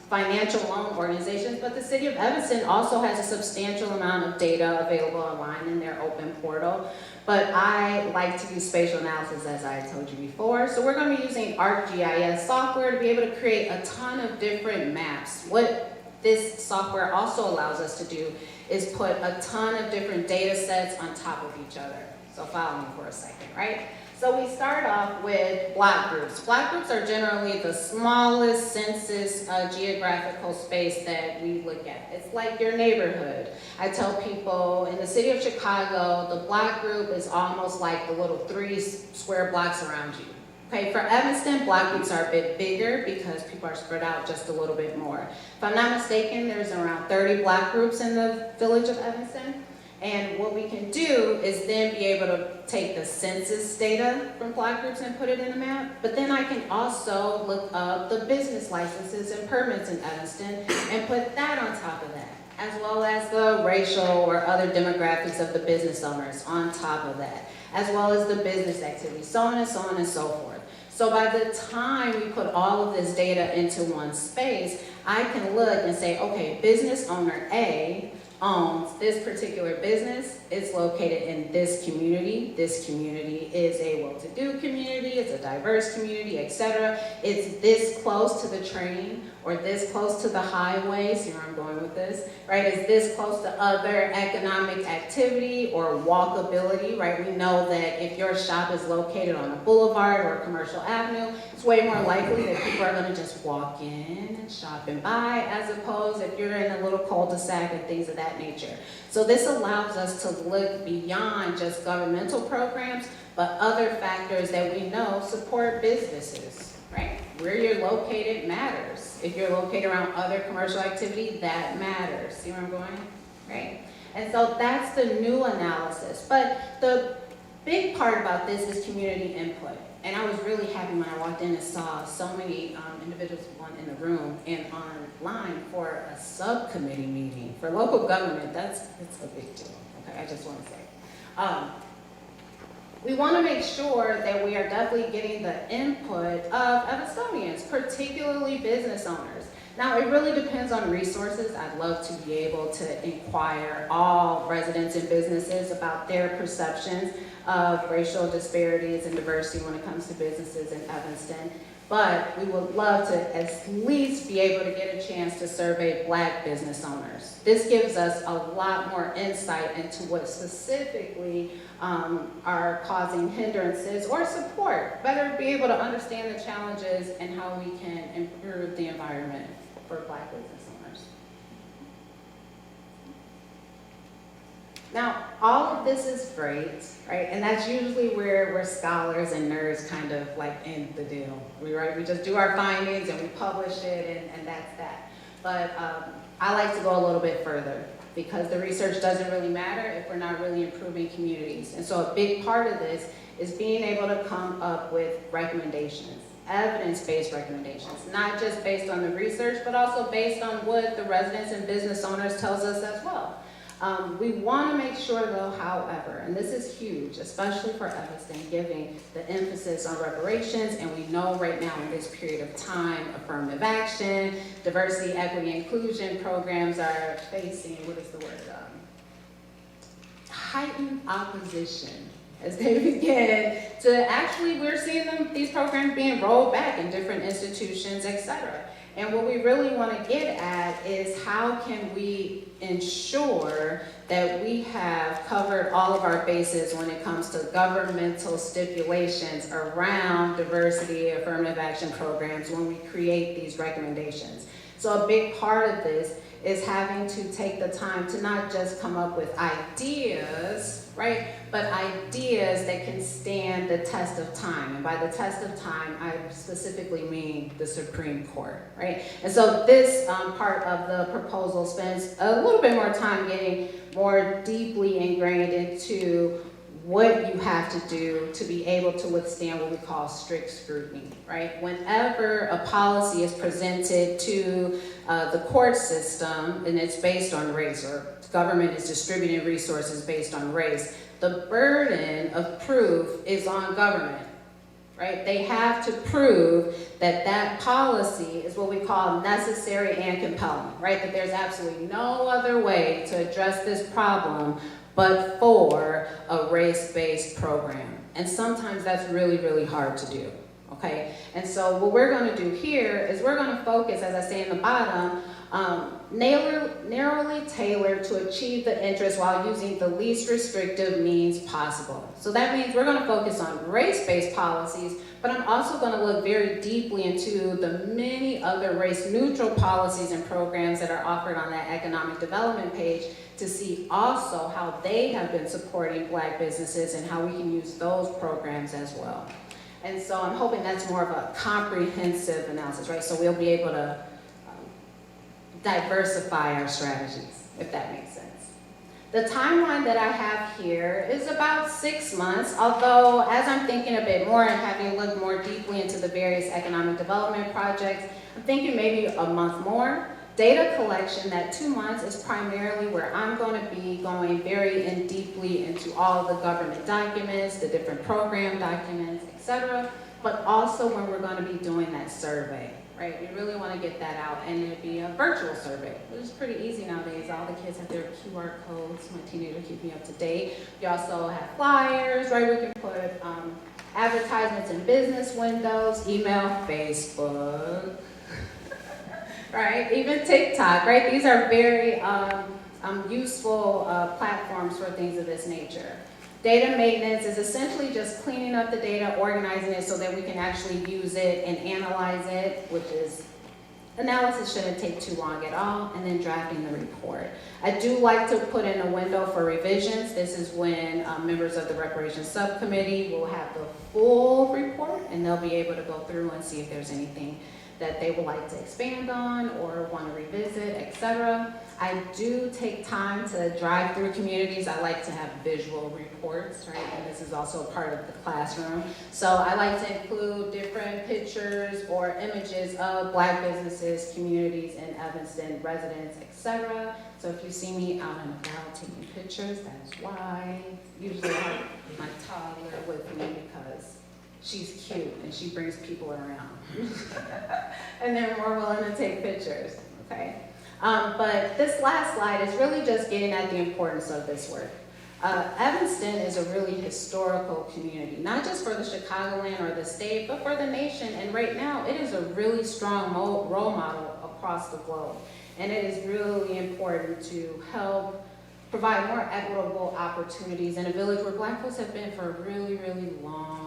financial loan organizations, but the city of Evanston also has a substantial amount of data available online in their open portal. But I like to use spatial analysis, as I told you before. So we're going to be using ArcGIS software to be able to create a ton of different maps. What this software also allows us to do is put a ton of different data sets on top of each other. So follow me for a second, right? So we start off with block groups. Block groups are generally the smallest census geographical space that we look at. It's like your neighborhood. I tell people in the city of Chicago, the block group is almost like the little 3 square blocks around you. Okay, for Evanston, block groups are a bit bigger because people are spread out just a little bit more. If I'm not mistaken, there's around 30 block groups in the village of Evanston. And what we can do is then be able to take the census data from block groups and put it in a map. But then I can also look up the business licenses and permits in Evanston and put that on top of that, as well as the racial or other demographics of the business owners on top of that, as well as the business activity, so on and so on and so forth. So by the time we put all of this data into one space, I can look and say, okay, business owner A owns this particular business. It's located in this community. This community is a well-to-do community. It's a diverse community, etc. It's this close to the train or this close to the highway. See where I'm going with this, right? It's this close to other economic activity or walkability, right? We know that if your shop is located on a boulevard or a commercial avenue, it's way more likely that people are going to just walk in and shop and buy, as opposed if you're in a little cul-de-sac and things of that nature. So this allows us to look beyond just governmental programs, but other factors that we know support businesses, right? Where you're located matters. If you're located around other commercial activity, that matters. See where I'm going? Right? And so that's the new analysis. But the big part about this is community input. And I was really happy when I walked in and saw so many individuals, one in the room and online for a subcommittee meeting. For local government, it's a big deal, okay, I just want to say. We want to make sure that we are definitely getting the input of Everstonians, particularly business owners. Now, it really depends on resources. I'd love to be able to inquire all residents and businesses about their perceptions of racial disparities and diversity when it comes to businesses in Evanston. But we would love to at least be able to get a chance to survey Black business owners. This gives us a lot more insight into what specifically are causing hindrances or support. Better be able to understand the challenges and how we can improve the environment for Black business owners. Now, all of this is great, right? And that's usually where scholars and nerds kind of like end the deal. We just do our findings and we publish it and that's that. But I like to go a little bit further because the research doesn't really matter if we're not really improving communities. And so a big part of this is being able to come up with recommendations, evidence-based recommendations, not just based on the research, but also based on what the residents and business owners tells us as well. We want to make sure though, however, and this is huge, especially for Evanston, giving the emphasis on reparations, and we know right now in this period of time, affirmative action, diversity, equity, inclusion programs are facing, what is the word, heightened opposition as they begin to actually, we're seeing these programs being rolled back in different institutions, etc. And what we really want to get at is how can we ensure that we have covered all of our bases when it comes to governmental stipulations around diversity, affirmative action programs when we create these recommendations. So a big part of this is having to take the time to not just come up with ideas, right, but ideas that can stand the test of time. And by the test of time, I specifically mean the Supreme Court, right? And so this part of the proposal spends a little bit more time getting more deeply ingrained into what you have to do to be able to withstand what we call strict scrutiny, right? Whenever a policy is presented to the court system and it's based on race, or government is distributing resources based on race, the burden of proof is on government, right? They have to prove that that policy is what we call necessary and compelling, right? That there's absolutely no other way to address this problem but for a race-based program. And sometimes that's really, really hard to do, okay? And so what we're gonna do here is we're gonna focus, as I say in the bottom, narrowly tailored to achieve the interest while using the least restrictive means possible. So that means we're gonna focus on race-based policies, but I'm also gonna look very deeply into the many other race-neutral policies and programs that are offered on that economic development page to see also how they have been supporting Black businesses and how we can use those programs as well. And so I'm hoping that's more of a comprehensive analysis, right? So we'll be able to diversify our strategies, if that makes sense. The timeline that I have here is about 6 months, although as I'm thinking a bit more and having looked more deeply into the various economic development projects, I'm thinking maybe a month more. Data collection, that 2 months, is primarily where I'm going to be going very deeply into all the government documents, the different program documents, etc., but also when we're going to be doing that survey. Right, we really want to get that out, and it'd be a virtual survey, which is pretty easy nowadays. All the kids have their QR codes. My teenager keep me up to date. We also have flyers, right? We can put advertisements in business windows, email, Facebook, right? Even TikTok, right? These are very useful platforms for things of this nature. Data maintenance is essentially just cleaning up the data, organizing it so that we can actually use it and analyze it, which is, analysis shouldn't take too long at all, and then drafting the report. I do like to put in a window for revisions. This is when members of the Reparations Subcommittee will have the full report, and they'll be able to go through and see if there's anything that they would like to expand on or want to revisit, etc. I do take time to drive through communities. I like to have visual reports, right? And this is also part of the classroom. So I like to include different pictures or images of Black businesses, communities in Evanston, residents, etc. So if you see me out and about taking pictures, that's why. Usually I have my toddler with me because she's cute and she brings people around. And they're more willing to take pictures, okay? But this last slide is really just getting at the importance of this work. Evanston is a really historical community, not just for the Chicagoland or the state, but for the nation. And right now, it is a really strong role model across the globe. And it is really important to help provide more equitable opportunities in a village where Black folks have been for a really, really long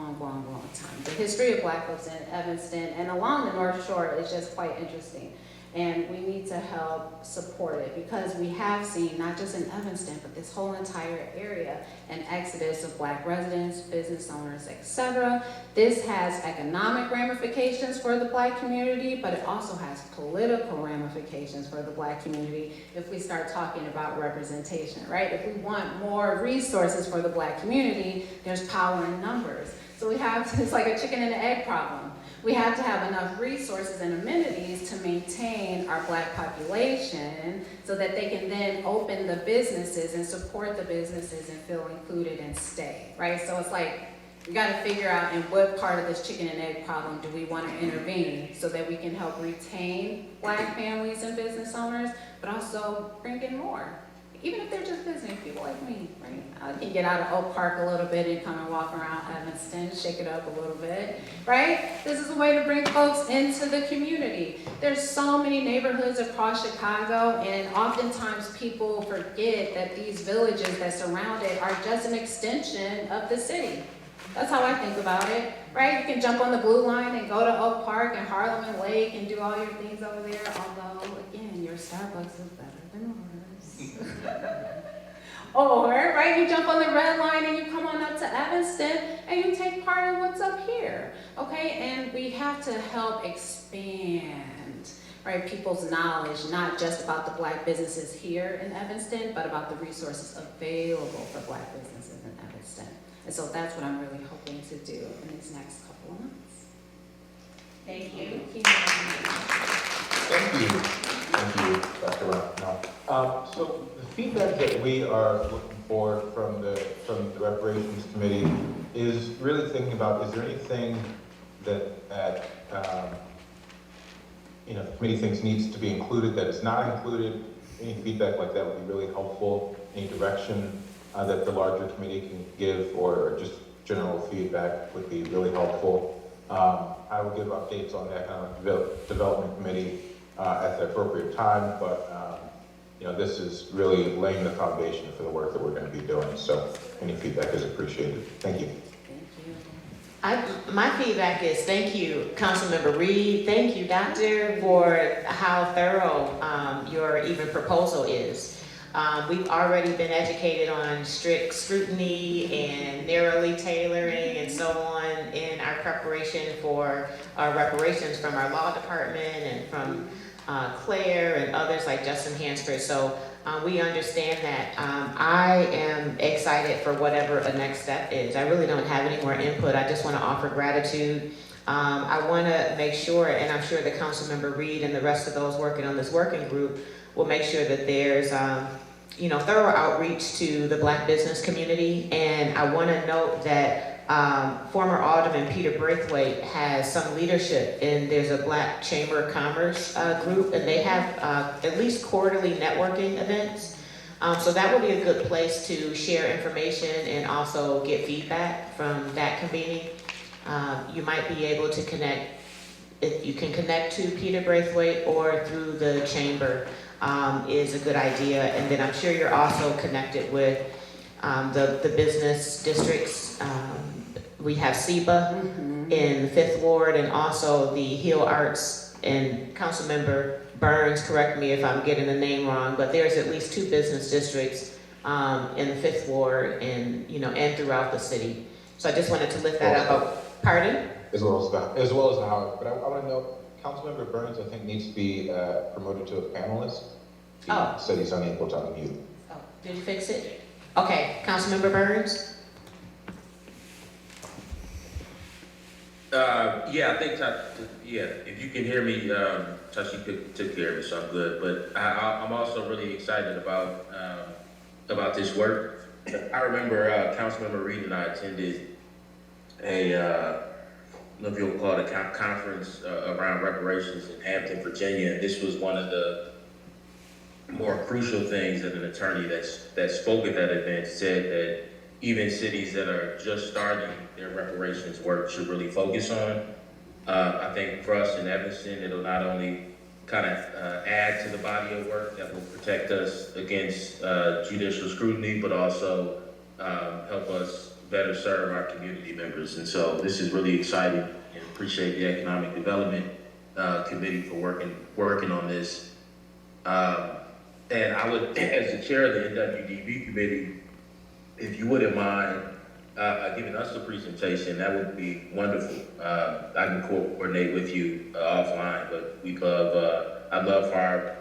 time. The history of Black folks in Evanston and along the North Shore is just quite interesting. And we need to help support it because we have seen, not just in Evanston, but this whole entire area, an exodus of Black residents, business owners, etc. This has economic ramifications for the Black community, but it also has political ramifications for the Black community if we start talking about representation, right? If we want more resources for the Black community, there's power in numbers. So we have, it's like a chicken and egg problem. We have to have enough resources and amenities to maintain our Black population so that they can then open the businesses and support the businesses and feel included and stay, right? So it's like, we gotta figure out in what part of this chicken and egg problem do we wanna intervene so that we can help retain Black families and business owners, but also bring in more. Even if they're just visiting people like me, right? I can get out of Oak Park a little bit and come and walk around Evanston, shake it up a little bit, right? This is a way to bring folks into the community. There's so many neighborhoods across Chicago, and oftentimes people forget that these villages that surround it are just an extension of the city. That's how I think about it, right? You can jump on the Blue Line and go to Oak Park and Harlem and Lake and do all your things over there, although, again, your Starbucks is better than ours. Or, right, you jump on the Red Line and you come on up to Evanston and you take part in what's up here, okay? And we have to help expand, right, people's knowledge, not just about the Black businesses here in Evanston, but about the resources available for Black businesses in Evanston. And so that's what I'm really hoping to do in these next couple of months. Thank you. Thank you. Thank you, Dr. Rao. So the feedback that we are looking for from the Reparations Committee is really thinking about, is there anything that the committee thinks needs to be included that is not included? Any feedback like that would be really helpful. Any direction that the larger committee can give, or just general feedback would be really helpful. I will give updates on that development committee at the appropriate time, but this is really laying the foundation for the work that we're going to be doing. So any feedback is appreciated. Thank you. My feedback is thank you, Councilmember Reed. Thank you, Doctor, for how thorough your even proposal is. We've already been educated on strict scrutiny and narrowly tailoring and so on in our preparation for our reparations from our law department and from Claire and others like Justin Hansford. So we understand that. I am excited for whatever a next step is. I really don't have any more input. I just want to offer gratitude. I want to make sure, and I'm sure that Councilmember Reed and the rest of those working on this working group will make sure that there's thorough outreach to the Black business community. And I want to note that former Alderman Peter Braithwaite has some leadership, and there's a Black Chamber of Commerce group, and they have at least quarterly networking events. So that will be a good place to share information and also get feedback from that convening. You might be able to connect, if you can connect to Peter Braithwaite or through the chamber, is a good idea. And then I'm sure you're also connected with the business districts. We have SEBA in the 5th Ward, and also the Hill Arts, and Councilmember Burns, correct me if I'm getting the name wrong, but there's at least 2 business districts in the 5th Ward and throughout the city. So I just wanted to lift that up. Pardon? As well as the Howard. But I want to note, Councilmember Burns, I think, needs to be promoted to a panelist. He Oh. said he's unable to unmute. Oh, did you fix it? Okay, Councilmember Burns? Yeah, I think, if you can hear me, Tashi took care of it, so I'm good. But I'm also really excited about this work. I remember Councilmember Reed and I attended I don't know if you'll call it a conference around reparations in Hampton, Virginia. This was one of the more crucial things that an attorney that spoke at that event said that even cities that are just starting their reparations work should really focus on. I think for us in Evanston, it'll not only kind of add to the body of work that will protect us against judicial scrutiny, but also help us better serve our community members. And so this is really exciting, and appreciate the Economic Development Committee for working on this. And I would, as the chair of the NWDB committee, if you wouldn't mind giving us a presentation, that would be wonderful. I can coordinate with you offline, but I'd love for our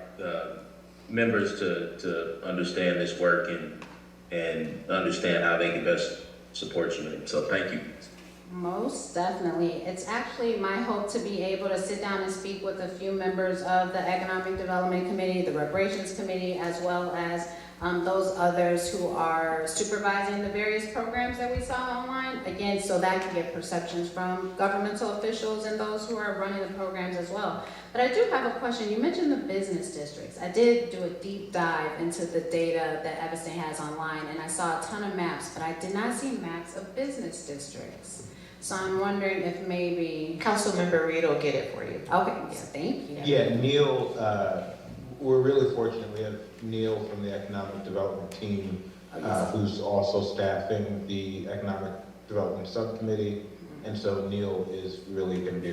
members to understand this work and understand how they can best support you in it. So thank you. Most definitely. It's actually my hope to be able to sit down and speak with a few members of the Economic Development Committee, the Reparations Committee, as well as those others who are supervising the various programs that we saw online, again, so that can get perceptions from governmental officials and those who are running the programs as well. But I do have a question. You mentioned the business districts. I did do a deep dive into the data that Evanston has online, and I saw a ton of maps, but I did not see maps of business districts. So I'm wondering if maybe... Councilmember Reed will get it for you. Okay, yeah, thank you. Yeah, Neil, we're really fortunate. We have Neil from the Economic Development team, who's also staffing the Economic Development Subcommittee. And so Neil is really going to be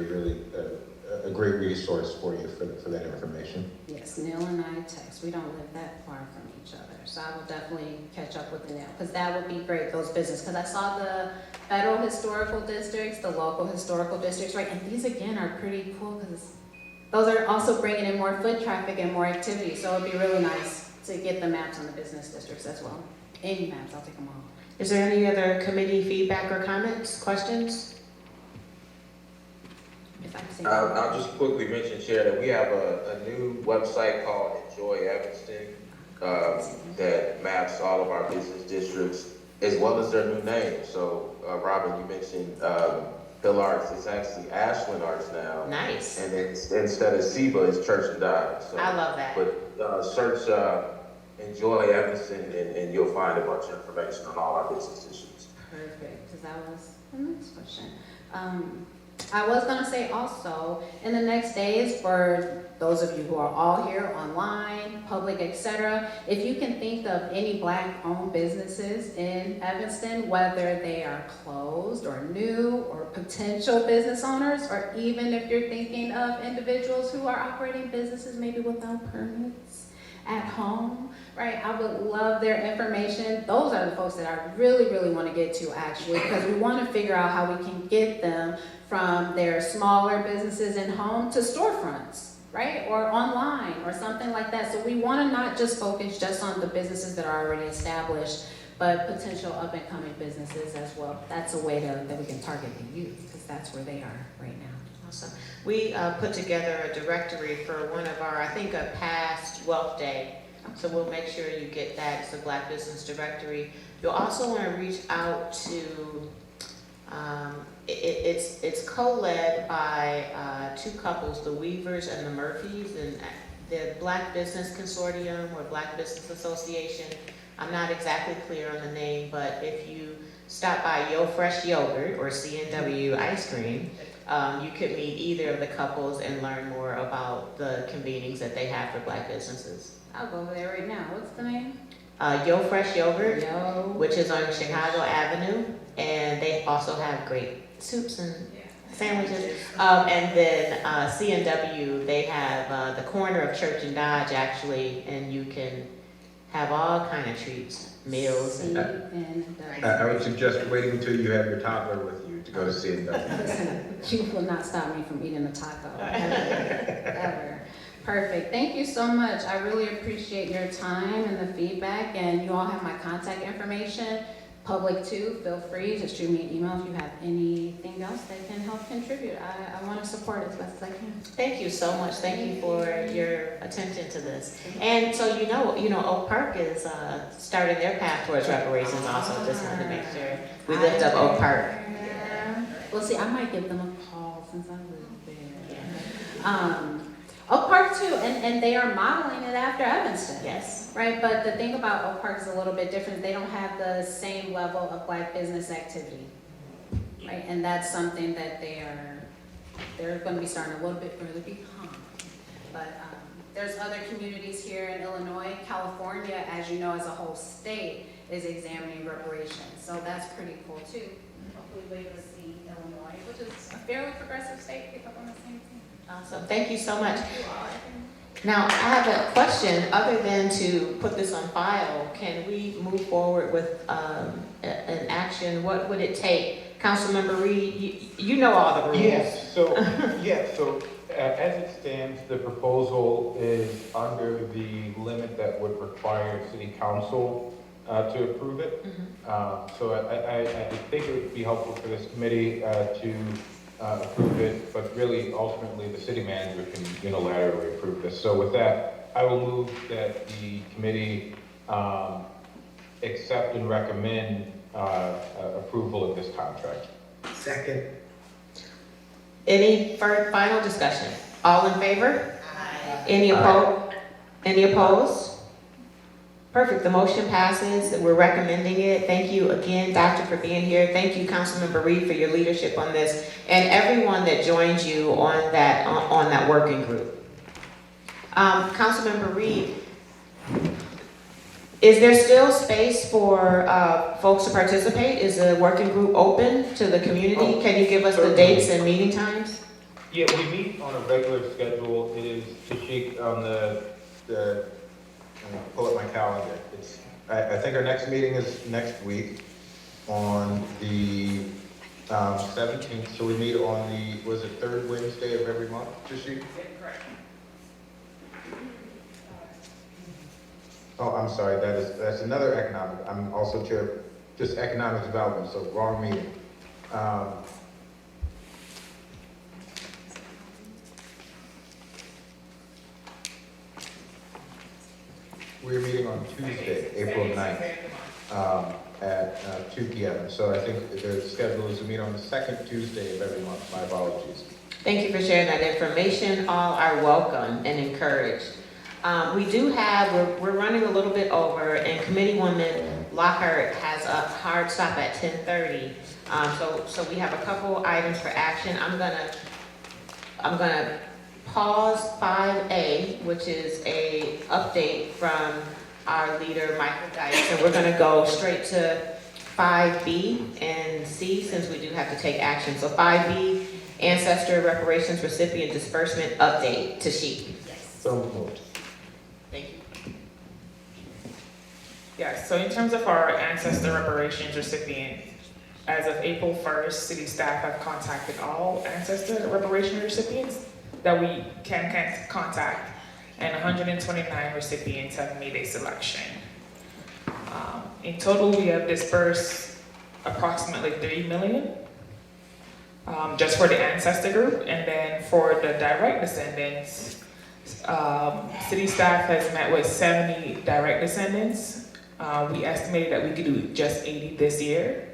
a great resource for you for that information. Yes, Neil and I text. We don't live that far from each other. So I will definitely catch up with Neil, because that would be great, those business. Because I saw the federal historical districts, the local historical districts, right? And these, again, are pretty cool because those are also bringing in more foot traffic and more activity. So it'd be really nice to get the maps on the business districts as well. Any maps, I'll take them all. Is there any other committee feedback or comments, questions? If I can say I'll just quickly mention, Chair, that we have a new website called Enjoy Evanston that maps all of our business districts as well as their new name. So, Robin, you mentioned Hill Arts. It's actually Ashland Arts now. Nice. And it's, instead of SEBA, it's Church and Dive. So, I love that. But search Enjoy Evanston and you'll find a bunch of information on all our business districts. Perfect, because that was the next question. I was going to say also, in the next days, for those of you who are all here online, public, etc., if you can think of any Black-owned businesses in Evanston, whether they are closed or new or potential business owners, or even if you're thinking of individuals who are operating businesses maybe without permits at home, right? I would love their information. Those are the folks that I really, really want to get to, actually, because we want to figure out how we can get them from their smaller businesses in home to storefronts, right? Or online or something like that. So we want to not just focus just on the businesses that are already established, but potential up and coming businesses as well. That's a way that we can target the youth, because that's where they are right now. Awesome. We put together a directory for one of our, I think, a past Wealth Day. So we'll make sure you get that. It's a Black Business Directory. You'll also want to reach out to, it's co-led by two couples, the Weavers and the Murphys, and the Black Business Consortium or Black Business Association. I'm not exactly clear on the name, but if you stop by Yo Fresh Yogurt or CNW Ice Cream, you could meet either of the couples and learn more about the convenings that they have for Black businesses. I'll go over there right now. What's the name? Yo Fresh Yogurt, Yo. which is on Chicago Avenue, and they also have great soups and sandwiches. And then CNW, they have the corner of Church and Dodge, actually, and you can have all kind of treats, meals. See, And and, I would suggest waiting until you have your toddler with you to go to see it. listen, you will not stop me from eating a taco, ever. Perfect. Thank you so much. I really appreciate your time and the feedback, and you all have my contact information. Public too, feel free to shoot me an email if you have anything else that can help contribute. I want to support as best as I can. thank you so much. Thank you for your attention to this. And so you know, Oak Park is starting their path towards reparations also. Just wanted to make sure we lift up Oak Park. Well, see, I might give them a call since I live there. Oak Park too, and they are modeling it after Evanston. Yes. Right, but the thing about Oak Park is a little bit different. They don't have the same level of Black business activity, right? And that's something that they're going to be starting a little bit further behind. But there's other communities here in Illinois. California, as you know, as a whole state, is examining reparations. So that's pretty cool too. Hopefully we're able to see Illinois, which is a fairly progressive state, pick up on the same thing. Awesome. Thank you so much. Now, I have a question. Other than to put this on file, can we move forward with an action? What would it take? Councilmember Reed, you know all the rules. Yes, so as it stands, the proposal is under the limit that would require city council to approve it. So I think it would be helpful for this committee to approve it, but really ultimately the city manager can unilaterally approve this. So with that, I will move that the committee accept and recommend approval of this contract. Second. Any final discussion? All in favor? Aye. Any opposed? Any opposed? Perfect, the motion passes, we're recommending it. Thank you again, Doctor, for being here. Thank you, Councilmember Reed, for your leadership on this, and everyone that joined you on that working group. Councilmember Reed, is there still space for folks to participate? Is the working group open to the community? Can you give us the dates and meeting times? Yeah, we meet on a regular schedule. It is Tashik on the pull up my calendar. I think our next meeting is next week on the 17th. So we meet on the, was it third Wednesday of every month, Tashik? Correct. Oh, I'm sorry, that's another economic, I'm also chair of just economic development, so wrong meeting. We're meeting on Tuesday, April 9th, at 2 p.m. So I think the schedule is to meet on the second Tuesday of every month. My apologies. Thank you for sharing that information. All are welcome and encouraged. We do have, we're running a little bit over, and Committeewoman Lockhart has a hard stop at 10:30. So we have a couple items for action. I'm gonna pause 5A, which is a update from our leader, Michael Geis, and we're gonna go straight to 5B and C, since we do have to take action. So 5B, Ancestor Reparations Recipient Disbursement Update to Sheep. So moved. Thank you. Yes, so in terms of our ancestor reparations recipient, as of April 1st, city staff have contacted all ancestor reparation recipients that we can contact, and 129 recipients have made a selection. In total, we have dispersed approximately $3 million just for the ancestor group, and then for the direct descendants, city staff has met with 70 direct descendants. We estimated that we could do just 80 this year.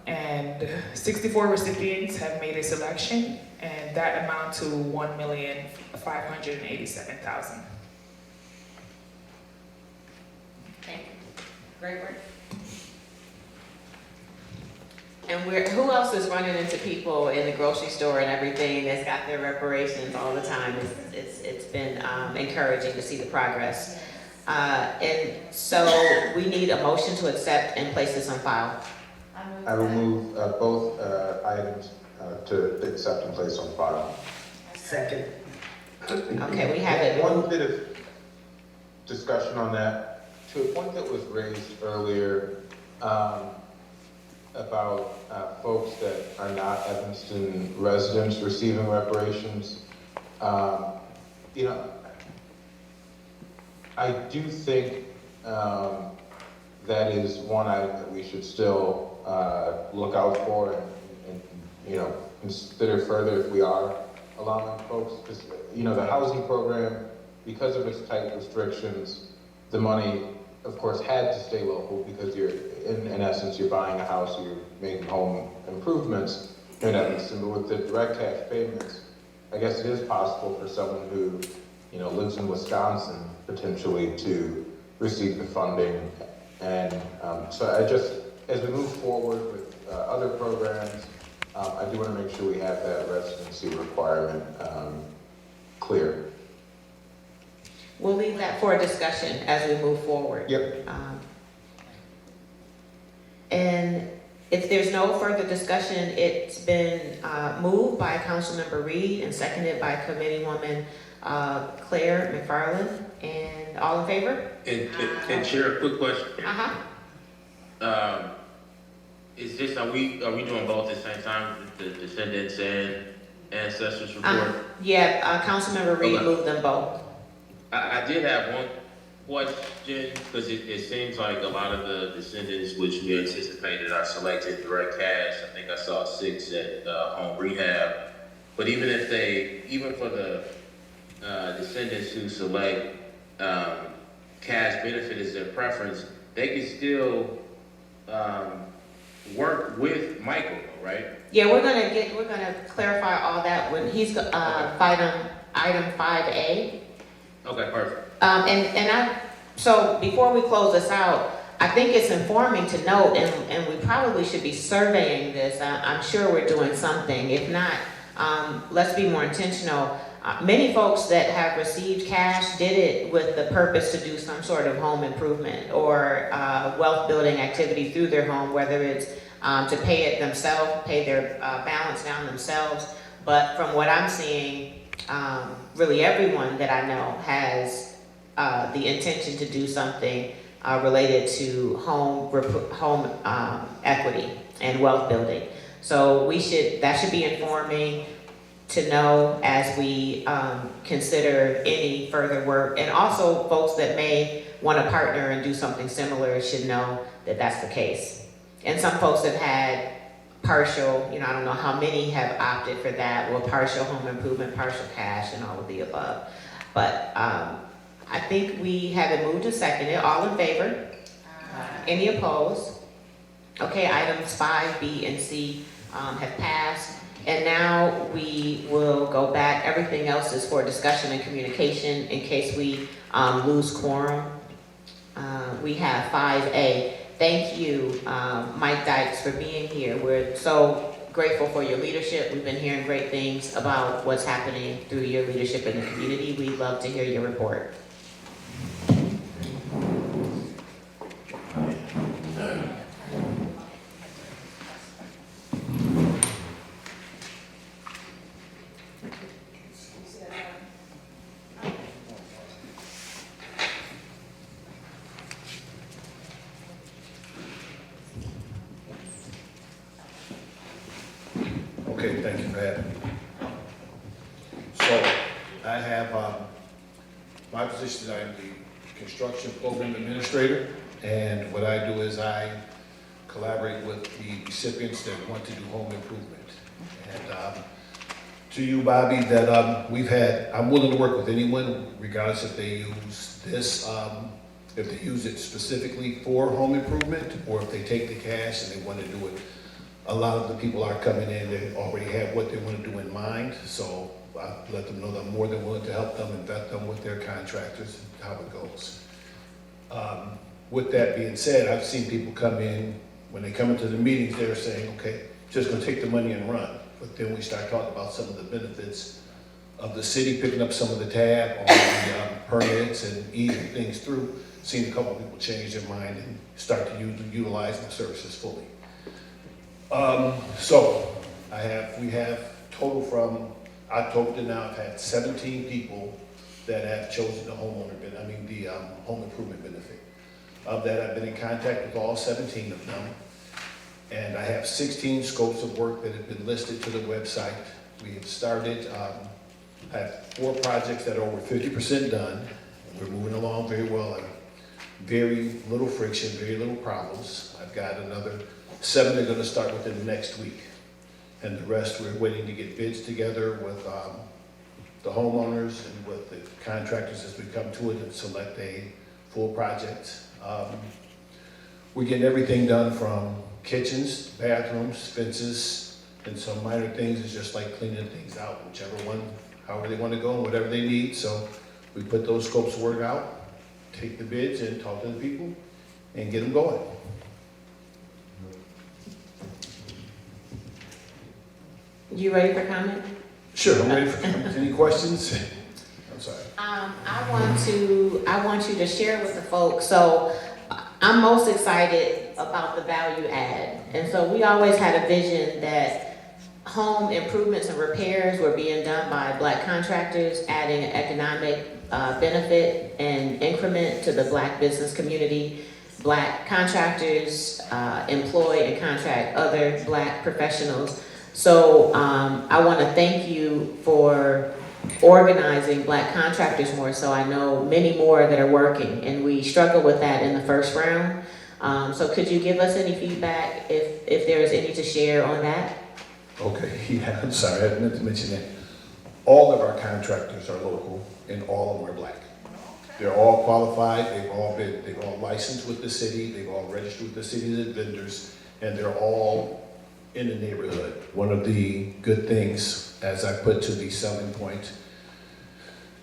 And 64 recipients have made a selection, and that amount to $1,587,000. Thank you. Great work. And who else is running into people in the grocery store and everything that's got their reparations all the time? It's been encouraging to see the progress. And so we need a motion to accept and place this on file. I will move both items to accept and place on file. Second. Okay, we have it. One bit of discussion on that. To a point that was raised earlier, about folks that are not Evanston residents receiving reparations. You know, I do think that is one item that we should still look out for and you know, consider further if we are allowing folks, because you know, the housing program, because of its tight restrictions, the money of course had to stay local because you're in essence you're buying a house or you're making home improvements in Evanston. But with the direct cash payments, I guess it is possible for someone who, you know, lives in Wisconsin potentially to receive the funding. And so I just, as we move forward with other programs, I do want to make sure we have that residency requirement clear. We'll leave that for a discussion as we move forward. Yep. And if there's no further discussion, it's been moved by Councilmember Reed and seconded by Committeewoman Claire McFarland. And all in favor? And Chair, a quick question. Is this, are we doing both at the same time, the descendants and ancestors report? Yeah, Councilmember Reed Okay. moved them both. I did have one question, because it seems like a lot of the descendants which we anticipated are selected direct cash. I think I saw 6 at home rehab. But even for the descendants who select cash benefit as their preference, they can still work with Michael, right? Yeah, we're gonna clarify all that when he's item 5A. Okay, perfect. So before we close this out, I think it's informing to note, and we probably should be surveying this. I'm sure we're doing something. If not, let's be more intentional. Many folks that have received cash did it with the purpose to do some sort of home improvement or wealth building activity through their home, whether it's to pay it themselves, pay their balance down themselves. But from what I'm seeing, really everyone that I know has the intention to do something related to home equity and wealth building. So that should be informing to know as we consider any further work. And also folks that may want to partner and do something similar should know that that's the case. And some folks have had partial, I don't know how many have opted for that, well, partial home improvement, partial cash, and all of the above. But I think we have it moved and seconded. All in favor? Any opposed? Okay, items 5, B, and C have passed. And now we will go back. Everything else is for discussion and communication in case we lose quorum. We have 5A. Thank you, Mike Dykes, for being here. We're so grateful for your leadership. We've been hearing great things about what's happening through your leadership in the community. We'd love to hear your report. Okay, thank you for having me. So, I have, my position is I'm the construction program administrator, and what I do is I collaborate with the recipients that want to do home improvement. And to you, Bobby, that I'm willing to work with anyone, regardless if they use this, if they use it specifically for home improvement, or if they take the cash and they want to do it. A lot of the people are coming in, they already have what they want to do in mind, so I let them know that I'm more than willing to help them and vet them with their contractors and how it goes. With that being said, I've seen people come in, when they come into the meetings, they're saying, okay, just gonna take the money and run. But then we start talking about some of the benefits of the city picking up some of the tab on the permits and easing things through. Seen a couple of people change their mind and start to utilize the services fully. So we have total from October to now, I've had 17 people that have chosen the home improvement benefit. Of that, I've been in contact with all 17 of them. And I have 16 scopes of work that have been listed to the website. We have started, I have 4 projects that are over 50% done. And we're moving along very well. Very little friction, very little problems. I've got another 7 that are gonna start within the next week. And the rest, we're waiting to get bids together with the homeowners and with the contractors as we come to it and select a full project. We're getting everything done from kitchens, bathrooms, fences, and some minor things. It's just like cleaning things out, whichever one, however they want to go and whatever they need. So we put those scopes of work out, take the bids and talk to the people and get them going. You ready for comment? Sure, I'm ready for comments. Any questions? I'm sorry. I want you to share with the folks. So I'm most excited about the value add. And so we always had a vision that home improvements and repairs were being done by Black contractors, adding an economic benefit and increment to the Black business community. Black contractors employ and contract other Black professionals. So I want to thank you for organizing Black contractors more, so I know many more that are working, and we struggled with that in the first round. So could you give us any feedback if there is any to share on that? Okay, yeah, I'm sorry, I meant to mention that. All of our contractors are local and all of them are Black. They're all qualified, they've all licensed with the city, they've all registered with the city as vendors, and they're all in the neighborhood. One of the good things, as I put to the selling point,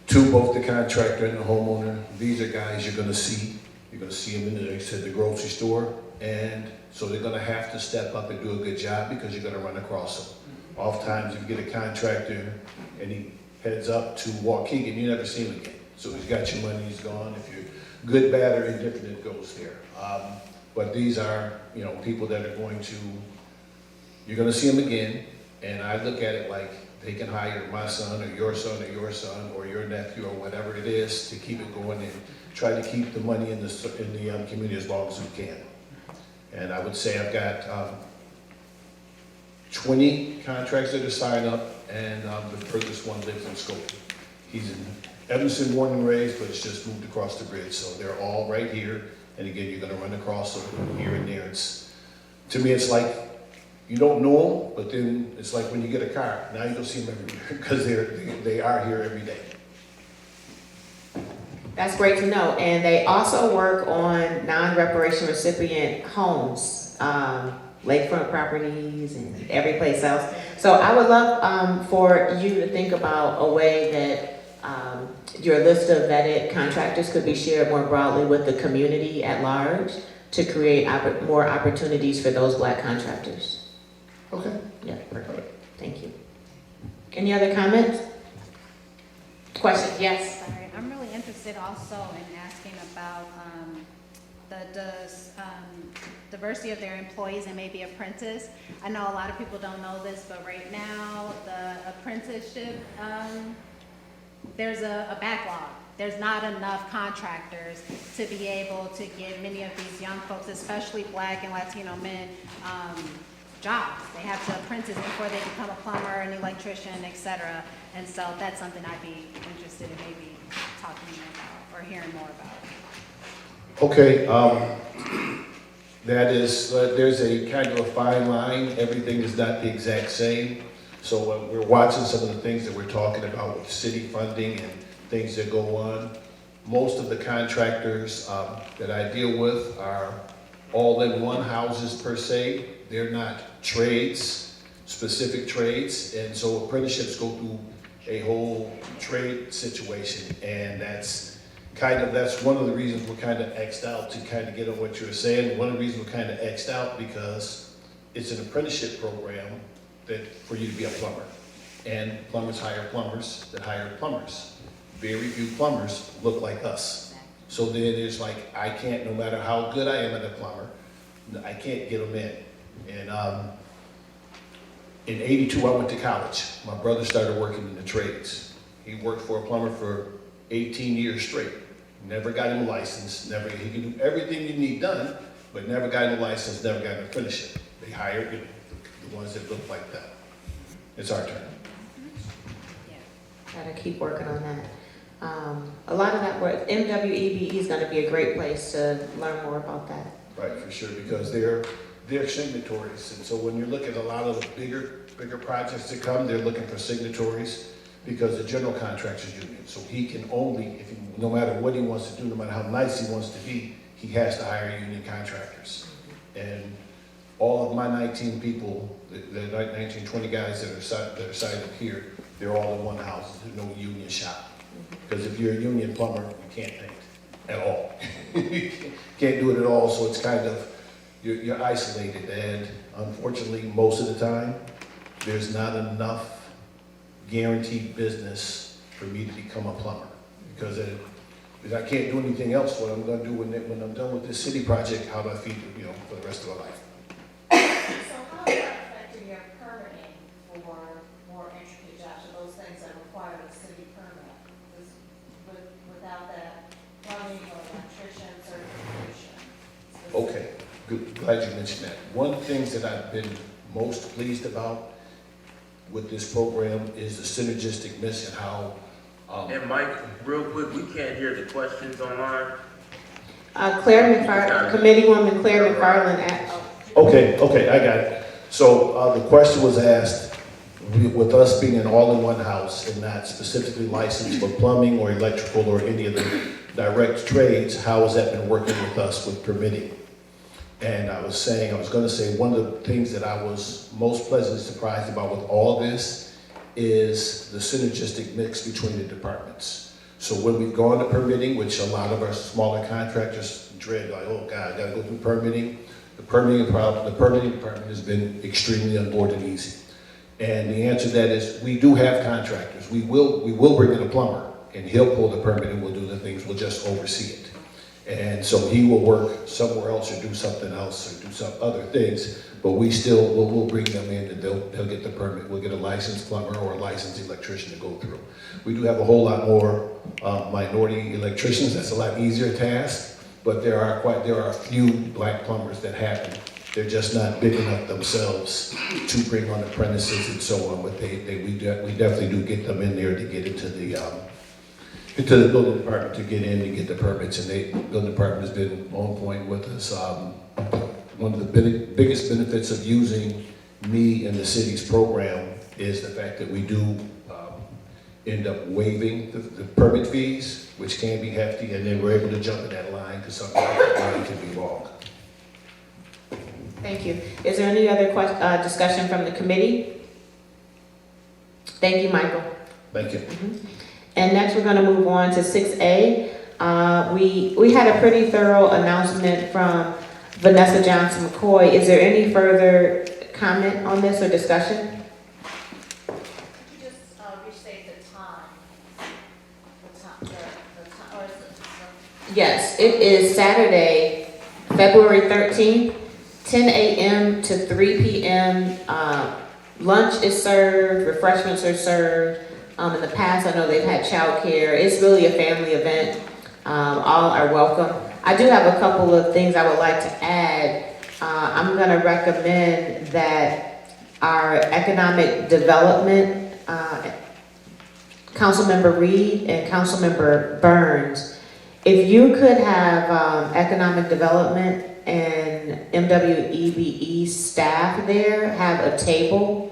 to both the contractor and the homeowner, these are guys you're gonna see. You're gonna see them in the grocery store, and so they're gonna have to step up and do a good job because you're gonna run across them. Oftentimes you get a contractor and he heads up to Waukegan, you never see him again. So he's got your money, he's gone. If you're good, bad, or indifferent, it goes there. But these are, people that are going to, you're gonna see them again, and I look at it like they can hire my son or your son or your son or your nephew or whatever it is to keep it going and try to keep the money in the community as long as we can. And I would say I've got 20 contracts that are signed up, and the furthest one lives in Skokie. He's in Evanston, born and raised, but it's just moved across the bridge. So they're all right here, and again, you're gonna run across them here and there. To me, it's like, you don't know them, but then it's like when you get a car, now you don't see them everywhere because they are here every day. That's great to know. And they also work on non-reparation recipient homes, lakefront properties and every place else. So I would love for you to think about a way that your list of vetted contractors could be shared more broadly with the community at large to create more opportunities for those Black contractors. Okay. Yeah, perfect. Thank you. Any other comments? Questions? Yes. Sorry, I'm really interested also in asking about the diversity of their employees and maybe apprentice. I know a lot of people don't know this, but right now the apprenticeship, there's a backlog. There's not enough contractors to be able to give many of these young folks, especially Black and Latino men, jobs. They have to apprentice before they become a plumber, an electrician, etc. And so that's something I'd be interested in maybe talking more about or hearing more about. Okay, that is, there's a kind of a fine line. Everything is not the exact same. So we're watching some of the things that we're talking about with city funding and things that go on. Most of the contractors that I deal with are all-in-one houses per se. They're not trades, specific trades, and so apprenticeships go through a whole trade situation, and that's one of the reasons we're kind of X'd out, to kind of get on what you were saying. One of the reasons we're kind of X'd out because it's an apprenticeship program that for you to be a plumber, and plumbers hire plumbers that hire plumbers. Very few plumbers look like us. So then it's like, I can't, no matter how good I am at a plumber, I can't get them in. And in '82, I went to college. My brother started working in the trades. He worked for a plumber for 18 years straight. Never got him a license, he can do everything you need done, but never got him a license, never got him to finish it. They hired the ones that look like that. It's our turn. Gotta keep working on that. A lot of that work, MWEBE is gonna be a great place to learn more about that. Right, for sure, because they're signatories, and so when you look at a lot of the bigger projects that come, they're looking for signatories because the general contractor's union. So he can only, no matter what he wants to do, no matter how nice he wants to be, he has to hire union contractors. And all of my 19 people, the 19, 20 guys that are signed up here, they're all in one house. There's no union shop. Because if you're a union plumber, you can't paint at all. You can't do it at all, so it's kind of, you're isolated. And unfortunately, most of the time, there's not enough guaranteed business for me to become a plumber. Because I can't do anything else. What I'm gonna do when I'm done with this city project, how do I feed, for the rest of my life? So how is that affecting your permitting for more intricate jobs, or those things that require a city permit? Because without that plumbing or electrician certification? Okay, good, glad you mentioned that. One of the things that I've been most pleased about with this program is the synergistic mix and how. And Mike, real quick, we can't hear the questions online. Committeewoman Claire McFarland asked. Okay, I got it. So the question was asked, with us being an all-in-one house and not specifically licensed for plumbing or electrical or any of the direct trades, how has that been working with us with permitting? And I was going to say, one of the things that I was most pleasantly surprised about with all of this is the synergistic mix between the departments. So when we've gone to permitting, which a lot of our smaller contractors dread, like, oh God, I gotta go through permitting. The permitting department has been extremely on board and easy. And the answer to that is, we do have contractors. We will bring in a plumber, and he'll pull the permit and we'll do the things, we'll just oversee it. And so he will work somewhere else or do something else or do some other things, but we'll bring them in and they'll get the permit. We'll get a licensed plumber or a licensed electrician to go through. We do have a whole lot more minority electricians. That's a lot easier task, but there are a few black plumbers that happen. They're just not big enough themselves to bring on apprentices and so on, but we definitely do get them in there to get into the building department to get in and get the permits, and the building department has been on point with us. One of the biggest benefits of using me in the city's program is the fact that we do end up waiving the permit fees, which can be hefty, and then we're able to jump in that line because sometimes that line can be long. Thank you. Is there any other discussion from the committee? Thank you, Michael. Thank you. And next, we're going to move on to 6A. We had a pretty thorough announcement from Vanessa Johnson McCoy. Is there any further comment on this or discussion? Could you just restate the time? Or is it? Yes, it is Saturday, February 13th, 10 a.m. to 3 p.m. Lunch is served, refreshments are served. In the past, I know they've had childcare. It's really a family event. All are welcome. I do have a couple of things I would like to add. I'm going to recommend that our economic development, Councilmember Reed and Councilmember Burns, if you could have economic development and MWEBE staff there have a table,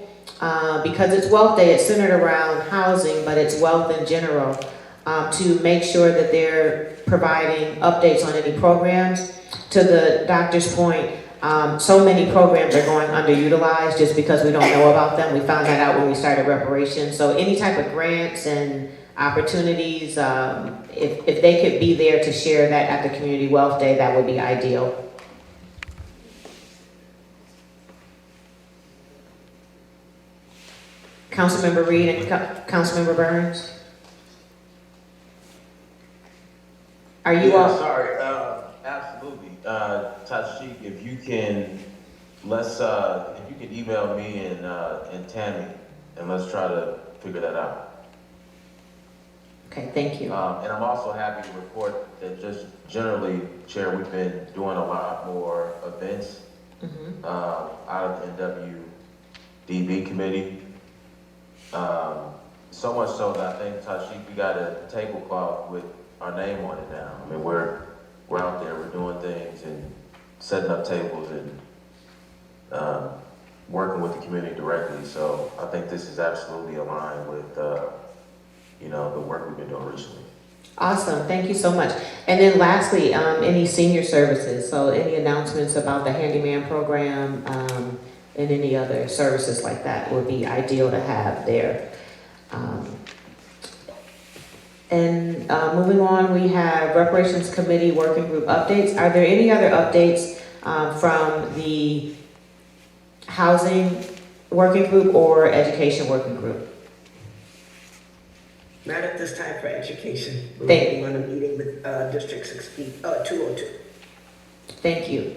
because it's Wealth Day, it's centered around housing, but it's wealth in general, to make sure that they're providing updates on any programs. To the doctor's point, so many programs are going underutilized just because we don't know about them. We found that out when we started Reparations. So any type of grants and opportunities, if they could be there to share that at the Community Wealth Day, that would be ideal. Councilmember Reed and Councilmember Burns? Are you all? Sorry, absolutely. Tashik, if you can, if you can email me and Tammy, and let's try to figure that out. Okay, thank you. And I'm also happy to report that just generally, Chair, we've been doing a lot more events Mhm. out of the NWDB committee. So much so that I think, Tashik, we got a tablecloth with our name on it now. I mean, we're out there, we're doing things and setting up tables and working with the community directly. So I think this is absolutely aligned with, the work we've been doing recently. Awesome, thank you so much. And then lastly, any senior services, so any announcements about the handyman program, and any other services like that would be ideal to have there. Moving on, we have Reparations Committee Working Group updates. Are there any other updates from the Housing Working Group or Education Working Group? Not at this time for education. We're Thank waiting on a meeting with District 202. Thank you.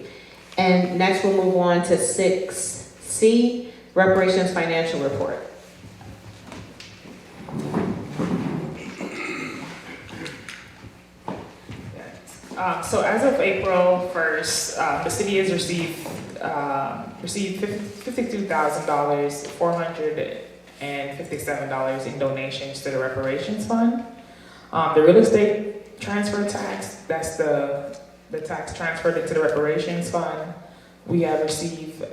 And next we'll move on to 6C, Reparations Financial Report. So as of April 1st, the city has received $52,000, $457 in donations to the Reparations Fund. The real estate transfer tax, that's the tax transferred into the Reparations Fund. We have received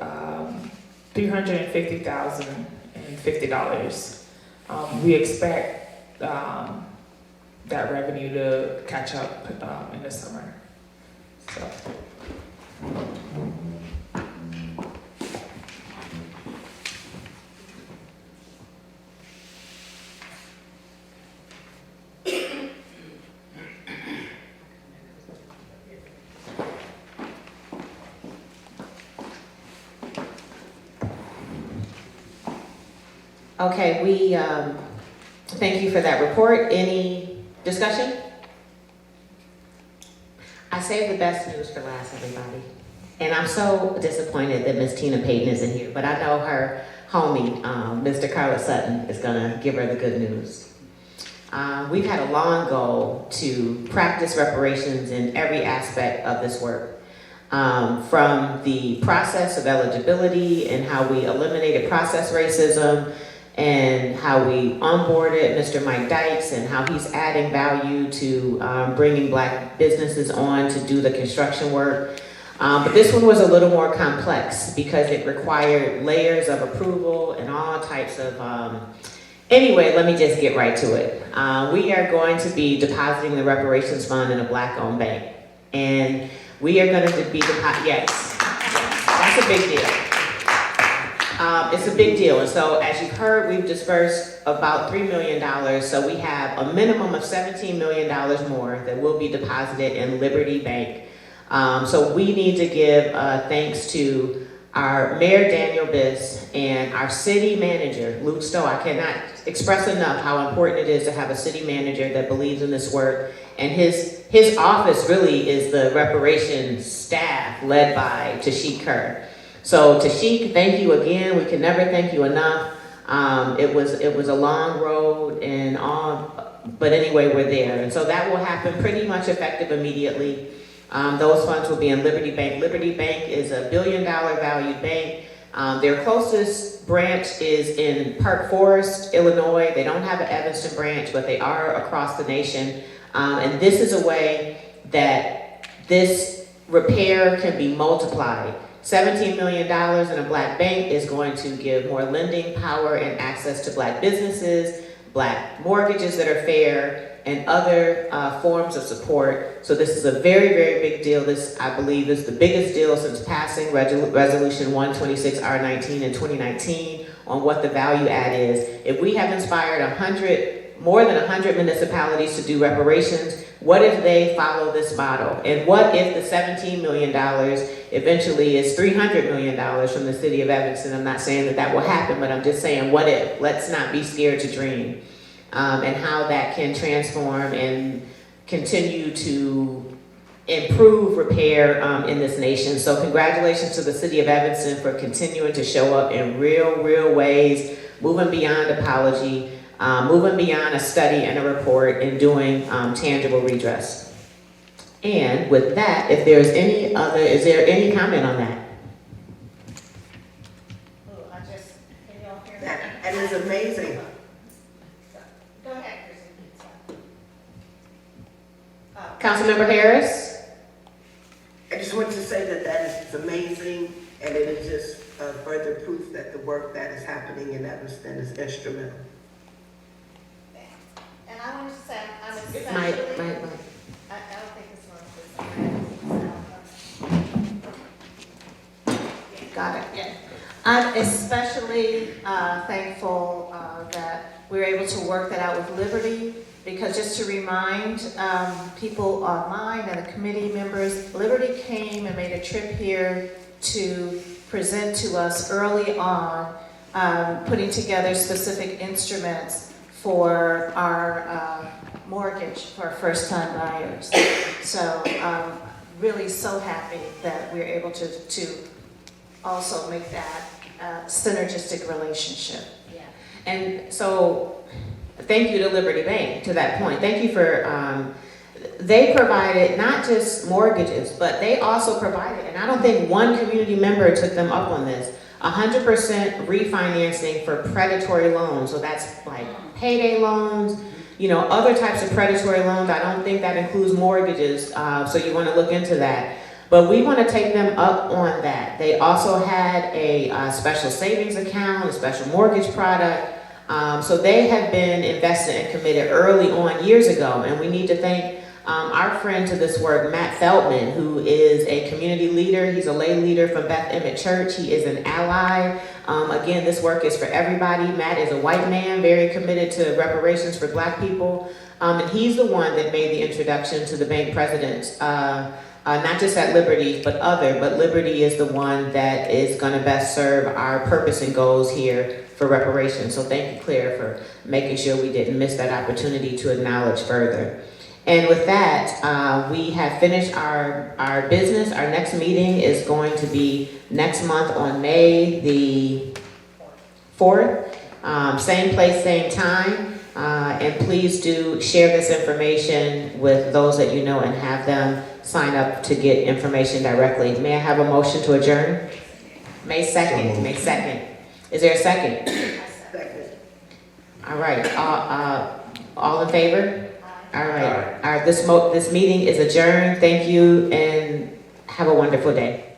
$350,050. We expect that revenue to catch up in the summer. So. Okay, we thank you for that report. Any discussion? I saved the best news for last, everybody. And I'm so disappointed that Miss Tina Payton isn't here, but I know her homie, Mr. Carlos Sutton, is gonna give her the good news. We've had a long goal to practice reparations in every aspect of this work. From the process of eligibility and how we eliminated process racism, and how we onboarded Mr. Mike Dykes and how he's adding value to bringing Black businesses on to do the construction work. But this one was a little more complex because it required layers of approval and all types of, anyway, let me just get right to it. We are going to be depositing the reparations fund in a Black-owned bank. And we are going to be yes, that's a big deal. It's a big deal, and so as you've heard, we've dispersed about $3 million, so we have a minimum of $17 million more that will be deposited in Liberty Bank. So we need to give thanks to our Mayor Daniel Biss and our city manager, Luke Stowe. I cannot express enough how important it is to have a city manager that believes in this work, and his office really is the reparations staff led by Tashik Kerr. So Tashik, thank you again. We can never thank you enough. It was a long road and all, but anyway, we're there. And so that will happen pretty much effective immediately. Those funds will be in Liberty Bank. Liberty Bank is a $1 billion valued bank. Their closest branch is in Park Forest, Illinois. They don't have an Evanston branch, but they are across the nation. And this is a way that this repair can be multiplied. $17 million in a Black bank is going to give more lending power and access to Black businesses, Black mortgages that are fair, and other forms of support. So this is a very, very big deal. This, I believe, is the biggest deal since passing Resolution 126R19 in 2019 on what the value add is. If we have inspired more than 100 municipalities to do reparations, what if they follow this model? And what if the $17 million eventually is $300 million from the city of Evanston? I'm not saying that that will happen, but I'm just saying, what if? Let's not be scared to dream. And how that can transform and continue to improve repair in this nation. So congratulations to the city of Evanston for continuing to show up in real ways, moving beyond apology. moving beyond a study and a report and doing tangible redress. And with that, if there's any other, is there any comment on that? That is amazing. Go ahead, Councilmember Harris? I just want to say that that is amazing, and it is just further proof that the work that is happening in Evanston is instrumental. And I wanted to say, I'm especially, Mike. I don't think this one's got it, yeah. I'm especially thankful that we were able to work that out with Liberty, because just to remind people online and the committee members, Liberty came and made a trip here to present to us early on, putting together specific instruments for our mortgage for our first-time buyers. So really so happy that we're able to also make that synergistic relationship. Yeah. And so, thank you to Liberty Bank, to that point. Thank you for, they provided not just mortgages, but they also provided, and I don't think one community member took them up on this, 100% refinancing for predatory loans. So that's like payday loans, you know, other types of predatory loans. I don't think that includes mortgages, so you want to look into that. But we want to take them up on that. They also had a special savings account, a special mortgage product. So they have been invested and committed early on years ago. And we need to thank our friend to this work, Matt Feldman, who is a community leader. He's a lay leader from Beth Emmett Church. He is an ally. Again, this work is for everybody. Matt is a white man, very committed to reparations for Black people. And he's the one that made the introduction to the bank presidents. Not just at Liberty, but Liberty is the one that is going to best serve our purpose and goals here for reparations. So thank you, Claire, for making sure we didn't miss that opportunity to acknowledge further. And with that, we have finished our business. Our next meeting is going to be next month on May the 4th. Same place, same time. And please do share this information with those that you know and have them sign up to get information directly. May I have a motion to adjourn? May 2nd. May 2nd. Is there a second? Second. All right. All in favor? All right. All right. This meeting is adjourned. Thank you and have a wonderful day.